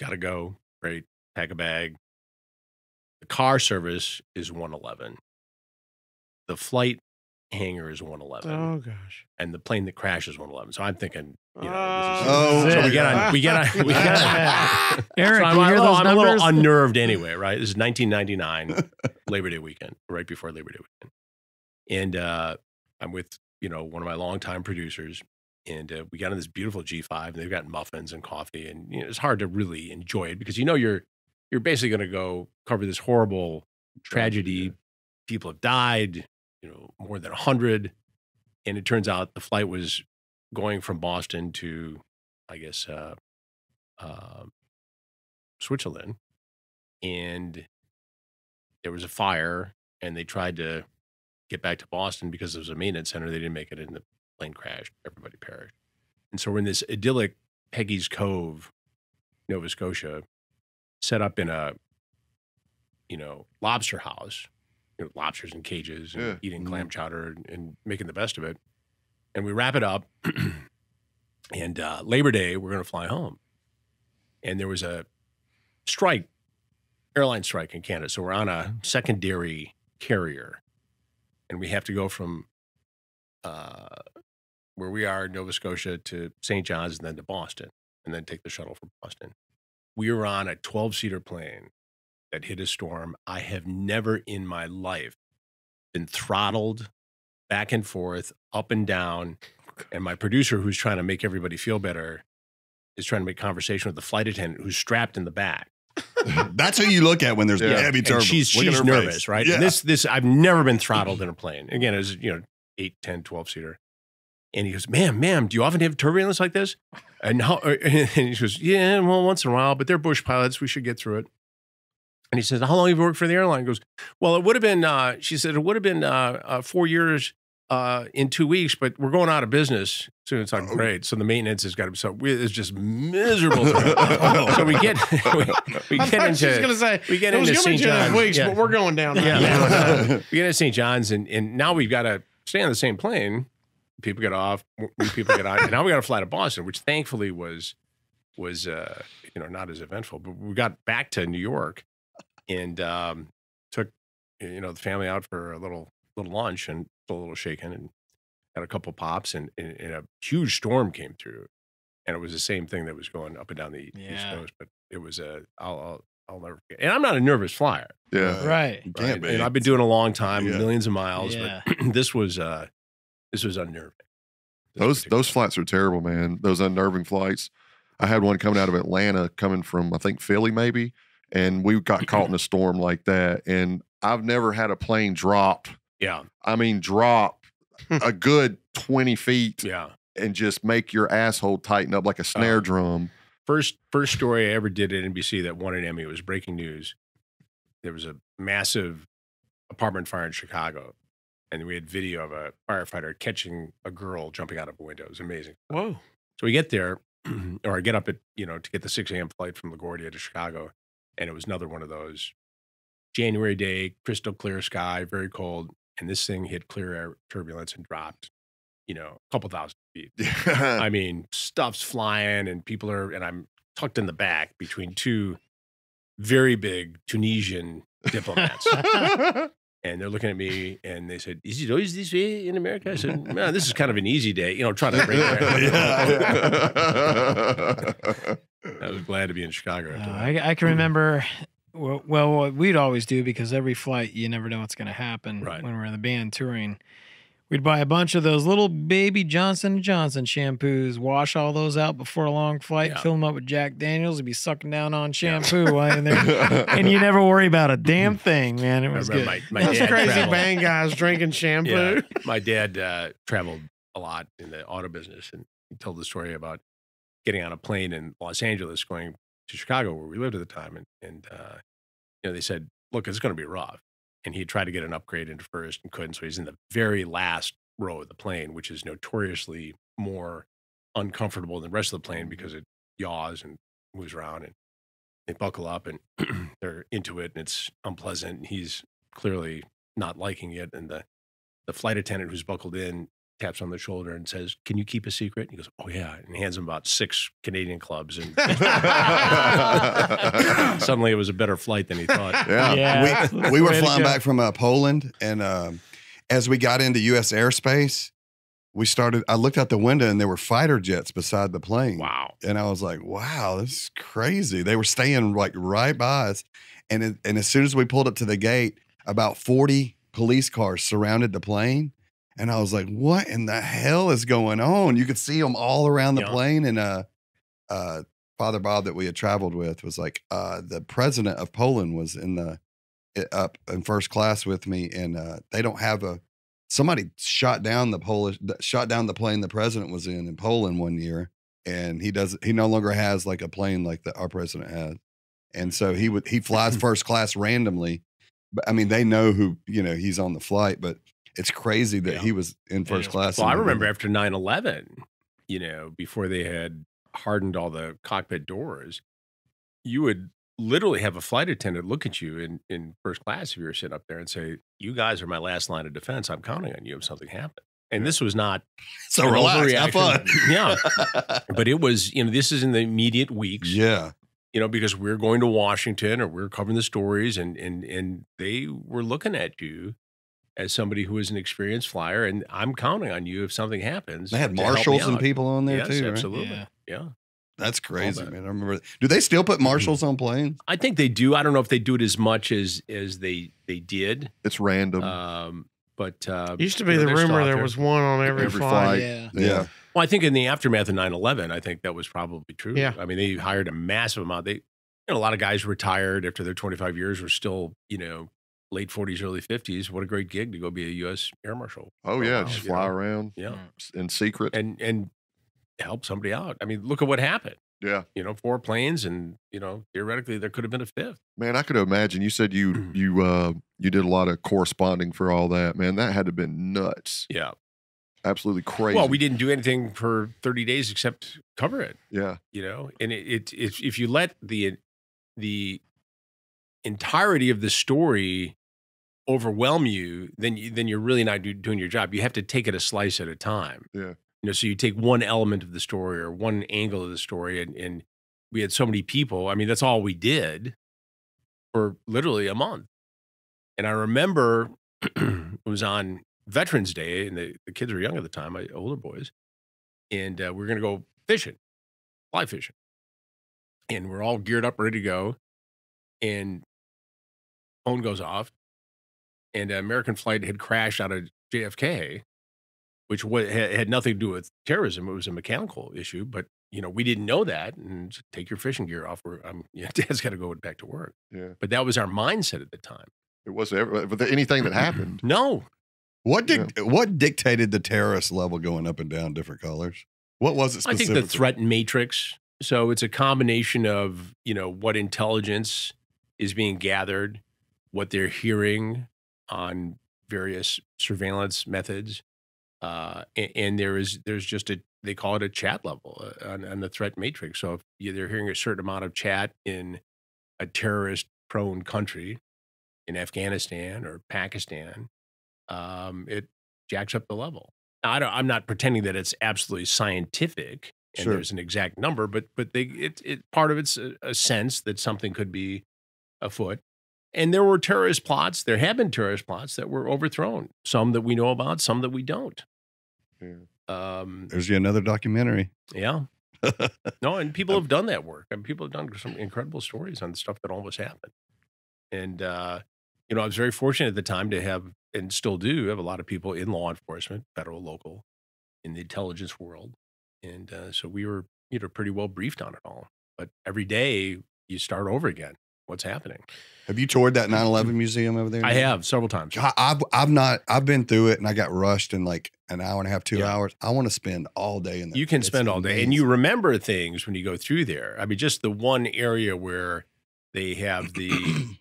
Gotta go. Great. Pack a bag. The car service is 111. The flight hangar is 111. Oh gosh. And the plane that crashes 111. So I'm thinking, Oh, so we get on. Eric, So I'm, you hear those I'm a numbers? little unnerved anyway, right? This is 1999, Labor Day weekend, right before Labor Day weekend. And I'm with, one of my longtime producers, and we got on this beautiful G5, and they've got muffins and coffee, and it's hard to really enjoy it because you're basically going to go cover this horrible tragedy. People have died, more than 100, and it turns out the flight was going from Boston to, I guess, Switzerland, and there was a fire, and they tried to get back to Boston because there was a maintenance center. They didn't make it, and the plane crashed. Everybody perished. And so we're in this idyllic Peggy's Cove, Nova Scotia, set up in a, lobster house, lobsters in cages, and eating clam chowder and making the best of it. And we wrap it up, and Labor Day, we're going to fly home. And there was a strike, airline strike in Canada. So we're on a secondary carrier, and we have to go from where we are in Nova Scotia to St. John's and then to Boston, and then take the shuttle from Boston. We were on a 12-seater plane that hit a storm. I have never in my life been throttled back and forth, up and down. And my producer, who's trying to make everybody feel better, is trying to make conversation with the flight attendant who's strapped in the back. That's who you look at when there's heavy And turbulence. she's nervous, face. right? Yeah. And this I've never been throttled in a plane. Again, it was 8, 10, 12-seater. And he goes, ma'am, do you often have turbulence like this? And he goes, yeah, well, once in a while, but they're bush pilots. We should get through it. And he says, how long have you worked for the airline? He goes, well, it would have been, she said, it would have been 4 years in 2 weeks, but we're going out of business soon. It's like, great. So the maintenance has got to be, it's just miserable. So we get I thought into, she was going to say, we get it was into gonna be St. 2.5 John's. weeks, but we're going down. Yeah. We get into St. John's, and now we've got to stay on the same plane. People get off, new people get on, and now we got to fly to Boston, which thankfully was not as eventful. But we got back to New York, and took the family out for a little lunch and a little shaken, and had a couple pops, and a huge storm came through, and it was the same thing that was going up and down the East Coast. But it was I'll never forget. And I'm not a nervous flyer, Right. You can't be. and I've been doing it a long time, millions of miles. Yeah. But this was unnerving. Those flights are terrible, man. Those unnerving flights. I had one coming out of Atlanta, coming from, I think, Philly maybe, and we got caught in a storm like that. And I've never had a plane drop. Yeah. I mean, drop a good 20 feet Yeah. and just make your asshole tighten up like a snare drum. First story I ever did at NBC that won an Emmy. It was breaking news. There was a massive apartment fire in Chicago, and we had video of a firefighter catching a girl jumping out of a window. It was amazing. Whoa. So we get there, or I get up at, to get the 6 a.m. flight from LaGuardia to Chicago, and it was another one of those January day, crystal clear sky, very cold, and this thing hit clear air turbulence and dropped, a couple thousand feet. I mean, stuff's flying, and and I'm tucked in the back between two very big Tunisian diplomats. And they're looking at me, and they said, "Is it always this way in America?" I said, "Man, this is kind of an easy day." Trying to break I was glad to be in Chicago. After that. I can remember, well, what we'd always do, because every flight, you never know what's going to happen. Right. When we're in the band touring, we'd buy a bunch of those little baby Johnson & Johnson shampoos, wash all those out before a long flight, fill them up with Jack Daniels, and be sucking down on shampoo while you're there. And you never worry about a damn thing, man. It was good. My Those dad crazy traveled. band guys drinking shampoo. Yeah, my dad traveled a lot in the auto business, and he told the story about getting on a plane in Los Angeles going to Chicago, where we lived at the time, and they said, look, it's going to be rough. And he tried to get an upgrade into first and couldn't. So he's in the very last row of the plane, which is notoriously more uncomfortable than the rest of the plane because it yaws and moves around, and they buckle up and they're into it and it's unpleasant. And he's clearly not liking it. And the flight attendant who's buckled in taps on the shoulder and says, "Can you keep a secret?" And he goes, "Oh yeah," and hands him about 6 Canadian clubs. And suddenly it was a better flight than he thought. Yeah. We were flying back from Poland, and as we got into U.S. airspace, I looked out the window and there were fighter jets beside the plane. Wow. And I was like, wow, this is crazy. They were staying like right by us. And as soon as we pulled up to the gate, about 40 police cars surrounded the plane. And I was like, what in the hell is going on? You could see them all around the plane. And Father Bob that we had traveled with was like, the president of Poland was up in first class with me. And they don't have somebody shot down the plane the president was in Poland one year. And he no longer has like a plane like our president has. And so he flies first class randomly. But I mean, they know who, he's on the flight, but it's crazy that he was in first class. Well, I remember after 9/11, before they had hardened all the cockpit doors, you would literally have a flight attendant look at you in first class if you were sitting up there and say, "You guys are my last line of defense. I'm counting on you if something happened." And this was not so relax, have fun. Yeah. But it was, this is in the immediate weeks. Yeah. Because we're going to Washington or we're covering the stories and they were looking at you as somebody who is an experienced flyer, and I'm counting on you if something happens. They had marshals and people on there too, right? Absolutely. Yeah. That's crazy, man. I remember. Do they still put marshals on planes? I think they do. I don't know if they do it as much as they did. It's random. But used to be the rumor there was one on every flight. Yeah. Well, I think in the aftermath of 9/11, I think that was probably true. Yeah. I mean, they hired a massive amount. A lot of guys retired after their 25 years were still, late 40s, early 50s. What a great gig to go be a U.S. Air Marshal. Oh, yeah. Just fly around. Yeah. In secret. And help somebody out. I mean, look at what happened. Yeah. 4 planes and, theoretically there could have been a 5th. Man, I could imagine. You said you did a lot of corresponding for all that. Man, that had to have been nuts. Yeah. Absolutely crazy. Well, we didn't do anything for 30 days except cover it. Yeah. And if you let the entirety of the story overwhelm you, then you're really not doing your job. You have to take it a slice at a time. Yeah. So you take one element of the story or one angle of the story, and we had so many people. I mean, that's all we did for literally a month. And I remember it was on Veterans Day, and the kids were young at the time, my older boys, and we were going to go fishing, fly fishing. And we're all geared up, ready to go. And phone goes off, and an American flight had crashed out of JFK, which had nothing to do with terrorism. It was a mechanical issue, but we didn't know that. And take your fishing gear off. Dad's got to go back to work. Yeah. But that was our mindset at the time. It wasn't anything that happened. No. What dictated the terrorist level going up and down different colors? What was it specifically? I think the threat matrix. So it's a combination of, what intelligence is being gathered, what they're hearing on various surveillance methods. And there's just they call it a chat level on the threat matrix. So if they're hearing a certain amount of chat in a terrorist prone country, in Afghanistan or Pakistan, it jacks up the level. Now, I'm not pretending that it's absolutely scientific and there's an exact number, but part of it's a sense that something could be afoot. And there were terrorist plots. There have been terrorist plots that were overthrown. Some that we know about, some that we don't. Yeah. There's another documentary. Yeah. No, and people have done that work. And people have done some incredible stories on stuff that almost happened. And, I was very fortunate at the time to have, and still do, have a lot of people in law enforcement, federal, local, in the intelligence world. And so we were, pretty well briefed on it all. But every day you start over again. What's happening? Have you toured that 9/11 museum over there? I have several times. I've been through it, and I got rushed in like an hour and a half, 2 hours. I want to spend all day in there. You can spend all day, and you remember things when you go through there. I mean, just the one area where they have the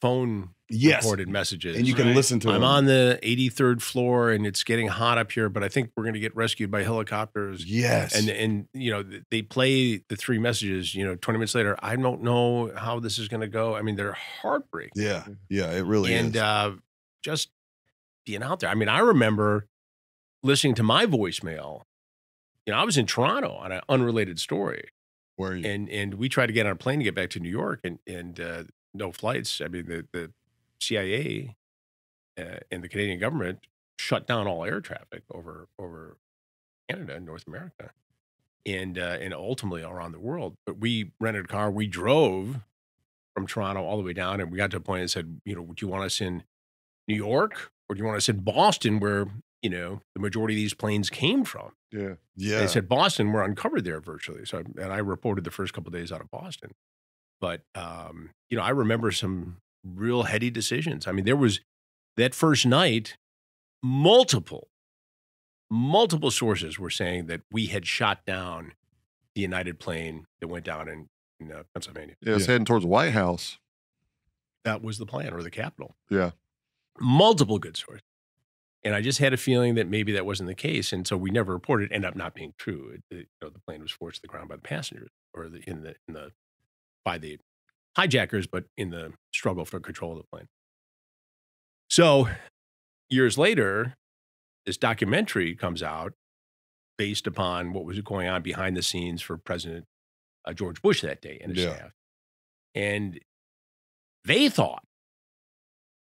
phone Yes. recorded messages. And you can listen to I'm them. on the 83rd floor and it's getting hot up here, but I think we're going to get rescued by helicopters. Yes. And you know, they play the 3 messages, you know, 20 minutes later, I don't know how this is going to go. I mean, they're heartbreaking. Yeah. Yeah, it really is. And just being out there. I mean, I remember listening to my voicemail. You know, I was in Toronto on an unrelated story. Where are you? And we tried to get on a plane to get back to New York and no flights. I mean, the CIA and the Canadian government shut down all air traffic over Canada and North America and ultimately around the world. But we rented a car. We drove from Toronto all the way down, and we got to a point and said, you know, do you want us in New York or do you want us in Boston where, you know, the majority of these planes came from? Yeah. Yeah. They said Boston, we're uncovered there virtually. So, and I reported the first couple of days out of Boston. But, you know, I remember some real heady decisions. I mean, there was that first night, multiple sources were saying that we had shot down the United plane that went down in Pennsylvania. Yeah, it's heading towards the White House. That was the plan, or the Capitol. Yeah. Multiple good sources. And I just had a feeling that maybe that wasn't the case. And so we never reported. It ended up not being true. You know, the plane was forced to the ground by the passengers or by the hijackers, but in the struggle for control of the plane. So years later, this documentary comes out based upon what was going on behind the scenes for President George Bush that day and his staff. And they thought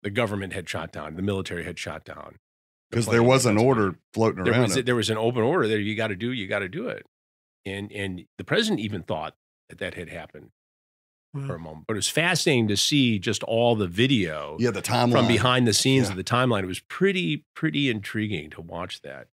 the government had shot down, the military had shot down. Because there was an order floating around. There was an open order there. You got to do it. And the president even thought that had happened for a moment. But it was fascinating to see just all the video. Yeah, the timeline. From behind the scenes of the timeline. It was pretty intriguing to watch that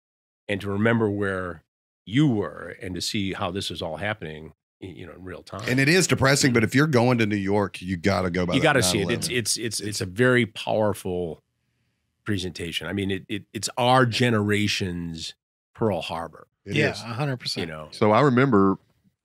and to remember where you were and to see how this is all happening, you know, in real time. And it is depressing, but if you're going to New York, you got to go by. You got to see it. It's a very powerful presentation. I mean, it's our generation's Pearl Harbor. It yeah, is. 100%. You know, So I remember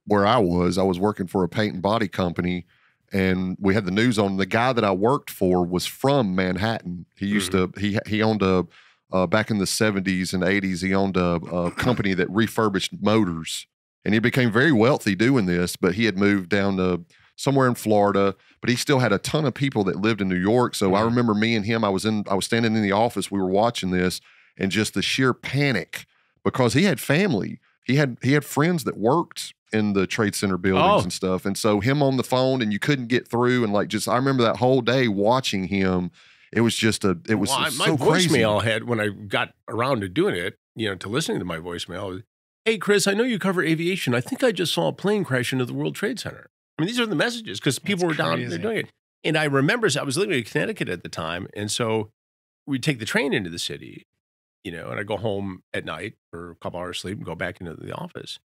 where I was working for a paint and body company, and we had the news on. The guy that I worked for was from Manhattan. He used to, he owned back in the 70s and 80s, he owned a company that refurbished motors, and he became very wealthy doing this, but he had moved down to somewhere in Florida, but he still had a ton of people that lived in New York. So I remember me and him, I was standing in the office, we were watching this, and just the sheer panic, because he had family. He had friends that worked in the Trade Center buildings and stuff. And so him on the phone, and you couldn't get through. And like, I remember that whole day watching him. It was just my voicemail had, when I got around to doing it, you know, to listening to my voicemail, hey, Chris, I know you cover aviation. I think I just saw a plane crash into the World Trade Center. I mean, these are the messages because people were down there doing it. And I remember, I was living in Connecticut at the time. And so we'd take the train into the city, you know, and I'd go home at night for a couple hours sleep and go back into the office.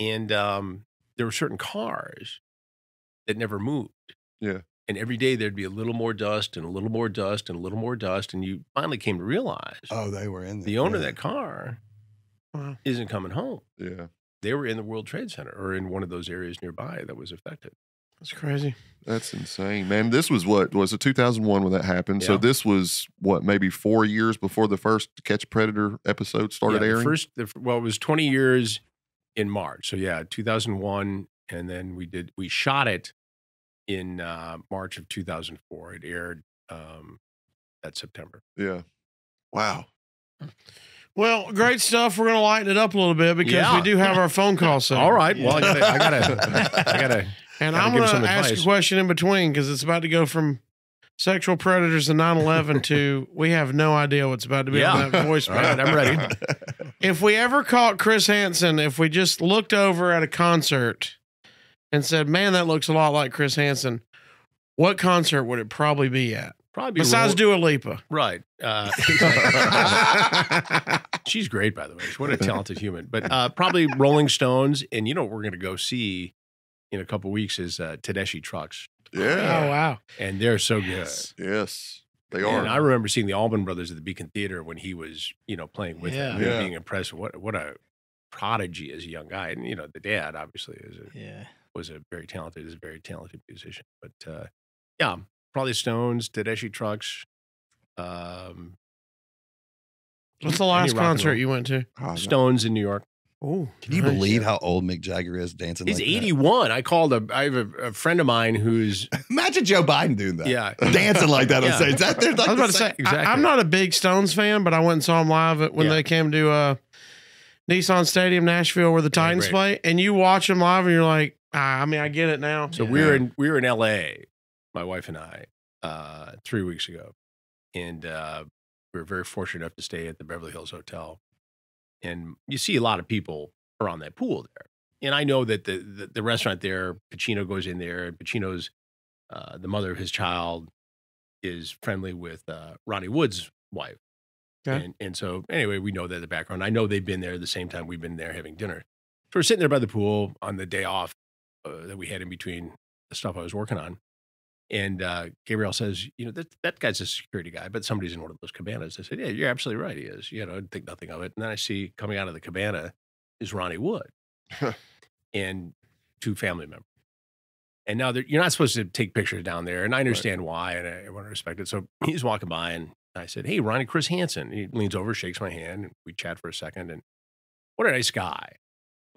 And there were certain cars that never moved. Yeah. And every day there'd be a little more dust and a little more dust and a little more dust. And you finally came to realize, they were in there. The owner of that car isn't coming home. Yeah. They were in the World Trade Center or in one of those areas nearby that was affected. That's crazy. That's insane, man. This was was it 2001 when that happened? Yeah. So this was maybe 4 years before the first Catch a Predator episode started airing? It was 20 years in March. So yeah, 2001. And then we shot it in March of 2004. It aired that September. Yeah. Wow. Well, great stuff. We're going to lighten it up a little bit because we do have our phone call set. All right. Well, I gotta. And I'm going to ask a question in between because it's about to go from sexual predators and 9/11 to we have no idea what's about to be on that voicemail. All right, I'm ready. If we ever caught Chris Hansen, if we just looked over at a concert and said, man, that looks a lot like Chris Hansen, what concert would it probably be at? Probably besides Dua Lipa. Right. She's great, by the way. What a talented human. But probably Rolling Stones. And you know what we're going to go see in a couple of weeks is Tedeschi Trucks. Yeah. Oh, wow. And they're so good. Yes, they are. And I remember seeing the Allman Brothers at the Beacon Theater when he was, you know, playing with them. Yeah. Being impressed with what a prodigy as a young guy. And, you know, the dad obviously is a very talented musician. But yeah, Probably Stones, Tedeschi Trucks. What's the last rock and concert roll. you went to? Oh, no. Stones in New York. Oh, Can you believe how old Mick Jagger is dancing? He's like that? 81. I have a friend of mine who's Imagine Joe Biden doing that. Yeah. dancing like that on Yeah. stage. That, I was about to say, Exactly. I'm not a big Stones fan, but I went and saw them live when Yeah. they came to Nissan Stadium, Nashville, where the Titans great. play. And you watch them live, and you're like, I mean, I get it now. So we were in L.A. My wife and I 3 weeks ago, and we were very fortunate enough to stay at the Beverly Hills Hotel. And you see a lot of people around that pool there. And I know that the restaurant there, Pacino goes in there, and Pacino's the mother of his child is friendly with Ronnie Wood's wife. Okay. And so anyway, we know that in the background. I know they've been there the same time we've been there having dinner. So we're sitting there by the pool on the day off that we had in between the stuff I was working on. And Gabrielle says, that guy's a security guy, but somebody's in one of those cabanas. I said, yeah, you're absolutely right. He is. I think nothing of it. And then I see coming out of the cabana is Ronnie Wood and 2 family members. And now you're not supposed to take pictures down there. And I understand why, and I want to respect it. So he's walking by, and I said, hey, Ronnie, Chris Hansen. He leans over, shakes my hand, and we chat for a second. And what a nice guy.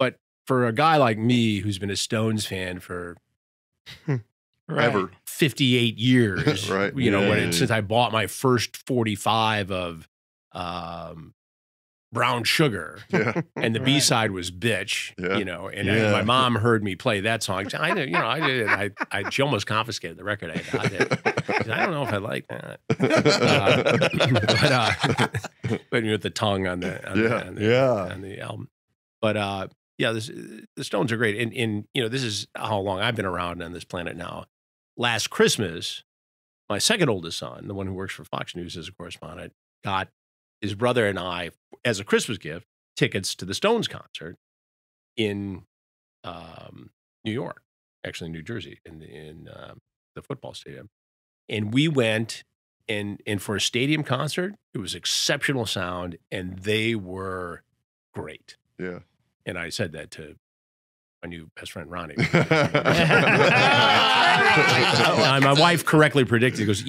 But for a guy like me, who's been a Stones fan for Ever. 58 years, Right. Since I bought my first 45 of Brown Sugar, Yeah. and the Right. B-side was Bitch, Yeah. and my mom heard me play that song. She almost confiscated the record I got it. I don't know if I like that. But with the tongue on the album. But the Stones are great. And this is how long I've been around on this planet now. Last Christmas, my second oldest son, the one who works for Fox News as a correspondent, got his brother and I, as a Christmas gift, tickets to the Stones concert in New York, actually New Jersey, in the football stadium. And we went, and for a stadium concert, it was exceptional sound, and they were great. Yeah. And I said that to my new best friend, Ronnie. My wife correctly predicted, goes,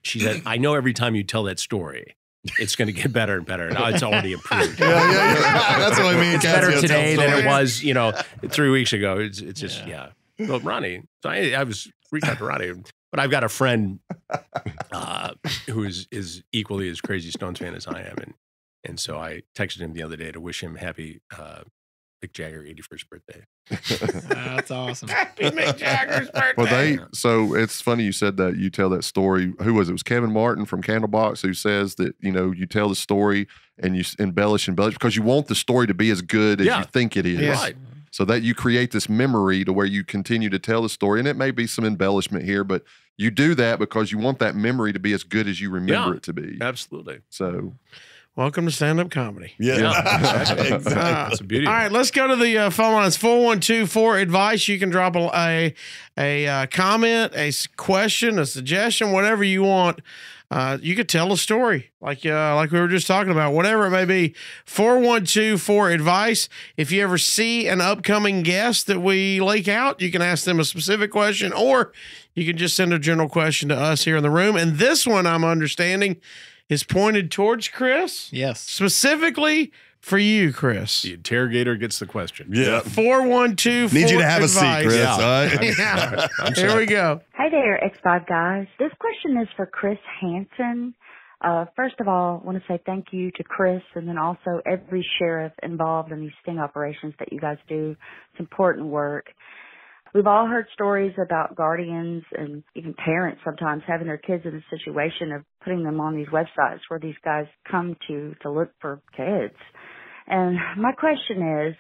she said, I know every time you tell that story, it's going to get better and better. Now it's already improved. Yeah. That's what I mean. It's better today than it was, 3 weeks ago. It's just, yeah. Well, Ronnie, so I was reaching out to Ronnie, but I've got a friend who is equally as crazy Stones fan as I am. And so I texted him the other day to wish him happy Mick Jagger 81st birthday. That's awesome. Happy Mick Jagger's birthday. Well, so it's funny you said that. You tell that story. Who was it? It was Kevin Martin from Candlebox who says that, you tell the story and you embellish because you want the story to be as good as you think it is. Yes. Right. So that you create this memory to where you continue to tell the story. And it may be some embellishment here, but you do that because you want that memory to be as good as you remember it to be. Absolutely. So Welcome to stand-up comedy. Yeah. Exactly. That's a beauty. All right, let's go to the phone lines. 412-4-ADVICE. You can drop a comment, a question, a suggestion, whatever you want. You could tell a story like we were just talking about, whatever it may be. 412-4-ADVICE. If you ever see an upcoming guest that we leak out, you can ask them a specific question, or you can just send a general question to us here in the room. And this one, I'm understanding, is pointed towards Chris. Yes. Specifically for you, Chris. The interrogator gets the question. Yeah. 412-4-ADVICE. Need you to have a seat, Chris. Yeah. All right? Yeah. Here we go. Hi there, X5 guys. This question is for Chris Hansen. First of all, I want to say thank you to Chris and then also every sheriff involved in these sting operations that you guys do. It's important work. We've all heard stories about guardians and even parents sometimes having their kids in a situation of putting them on these websites where these guys come to look for kids. And my question is,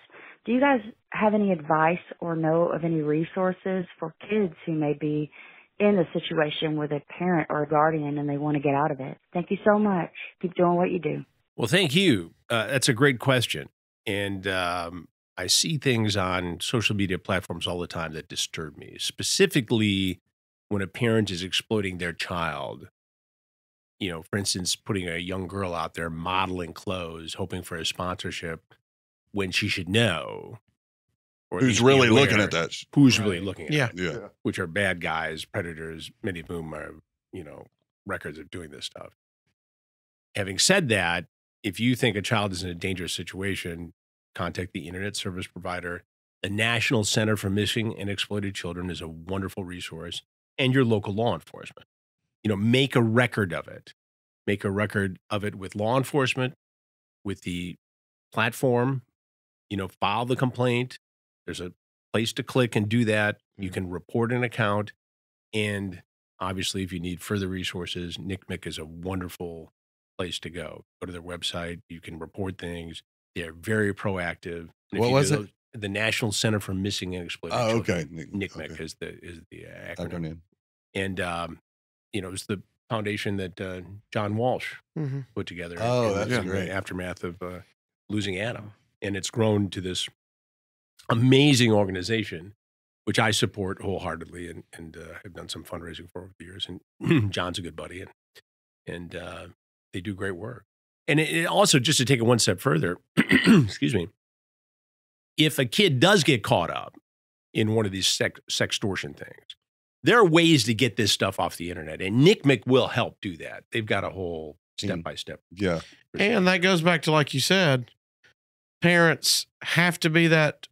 do you guys have any advice or know of any resources for kids who may be in a situation with a parent or a guardian and they want to get out of it? Thank you so much. Keep doing what you do. Well, thank you. That's a great question. And I see things on social media platforms all the time that disturb me, specifically when a parent is exploiting their child. For instance, putting a young girl out there modeling clothes, hoping for a sponsorship when she should know Or at Who's least be really aware looking at that? Who's really looking at Yeah. it, Yeah. which are bad guys, predators, many of whom are, records of doing this stuff. Having said that, if you think a child is in a dangerous situation, contact the internet service provider. The National Center for Missing and Exploited Children is a wonderful resource, and your local law enforcement. Make a record of it. Make a record of it with law enforcement, with the platform. File the complaint. There's a place to click and do that. You can report an account. And obviously, if you need further resources, NCMEC is a wonderful place to go. Go to their website. You can report things. They're very proactive. And What was it? The National Center for Missing and Exploited Children. Okay. NCMEC Okay. is the acronym. Acronym. And, it was the foundation that John Walsh put together. Oh, in that's the great. aftermath of losing Adam. And it's grown to this amazing organization, which I support wholeheartedly and have done some fundraising for over the years. And John's a good buddy, and they do great work. And it also, just to take it one step further, excuse me, if a kid does get caught up in one of these sextortion things, there are ways to get this stuff off the internet, and NCMEC will help do that. They've got a whole step-by-step. Yeah. And that goes back to, like you said, parents have to be that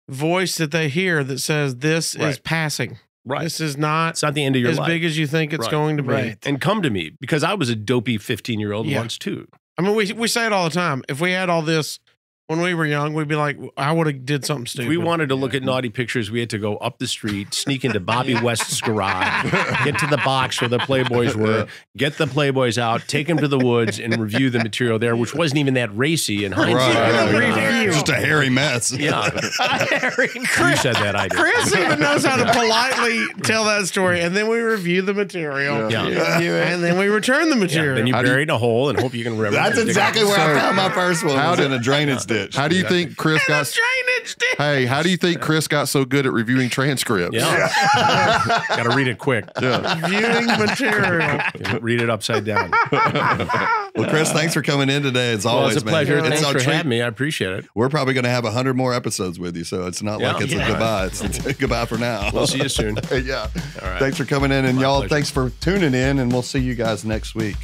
voice that they hear that says, this is passing. Right. This is not It's not the end of your as life. big as you think it's going to be. Right. And come to me, because I was a dopey 15-year-old Yeah. once too. I mean, we say it all the time. If we had all this when we were young, we'd be like, I would have did something If stupid. we wanted to look at naughty pictures, we had to go up the street, sneak into Bobby West's garage, get to the box where the Playboys were, get the Playboys out, take them to the woods, and review the material there, which wasn't even that racy in hindsight. Right. Just a hairy mess. Yeah. You said that, I did. Chris even knows how to politely tell that story, and then we review the material, Yeah. and then we return the material. Then you How do bury it in a hole and hope you can remember. That's it. exactly where I found my first one. How Was did- in a drainage ditch. How do you think Chris got? Drainage ditch. Hey, how do you think Chris got so good at reviewing transcripts? Yeah. Got to read it quick. Viewing material. Read it upside down. Well, Chris, thanks for coming in today. As Well, always, it's a pleasure. man. Thanks It's for a treat. having me. I appreciate it. We're probably going to have 100 more episodes with you, so it's not like it's a goodbye. It's a goodbye for now. We'll see you soon. Yeah. All right. Thanks for coming in, and My y'all, pleasure. thanks for tuning in, and we'll see you guys next week.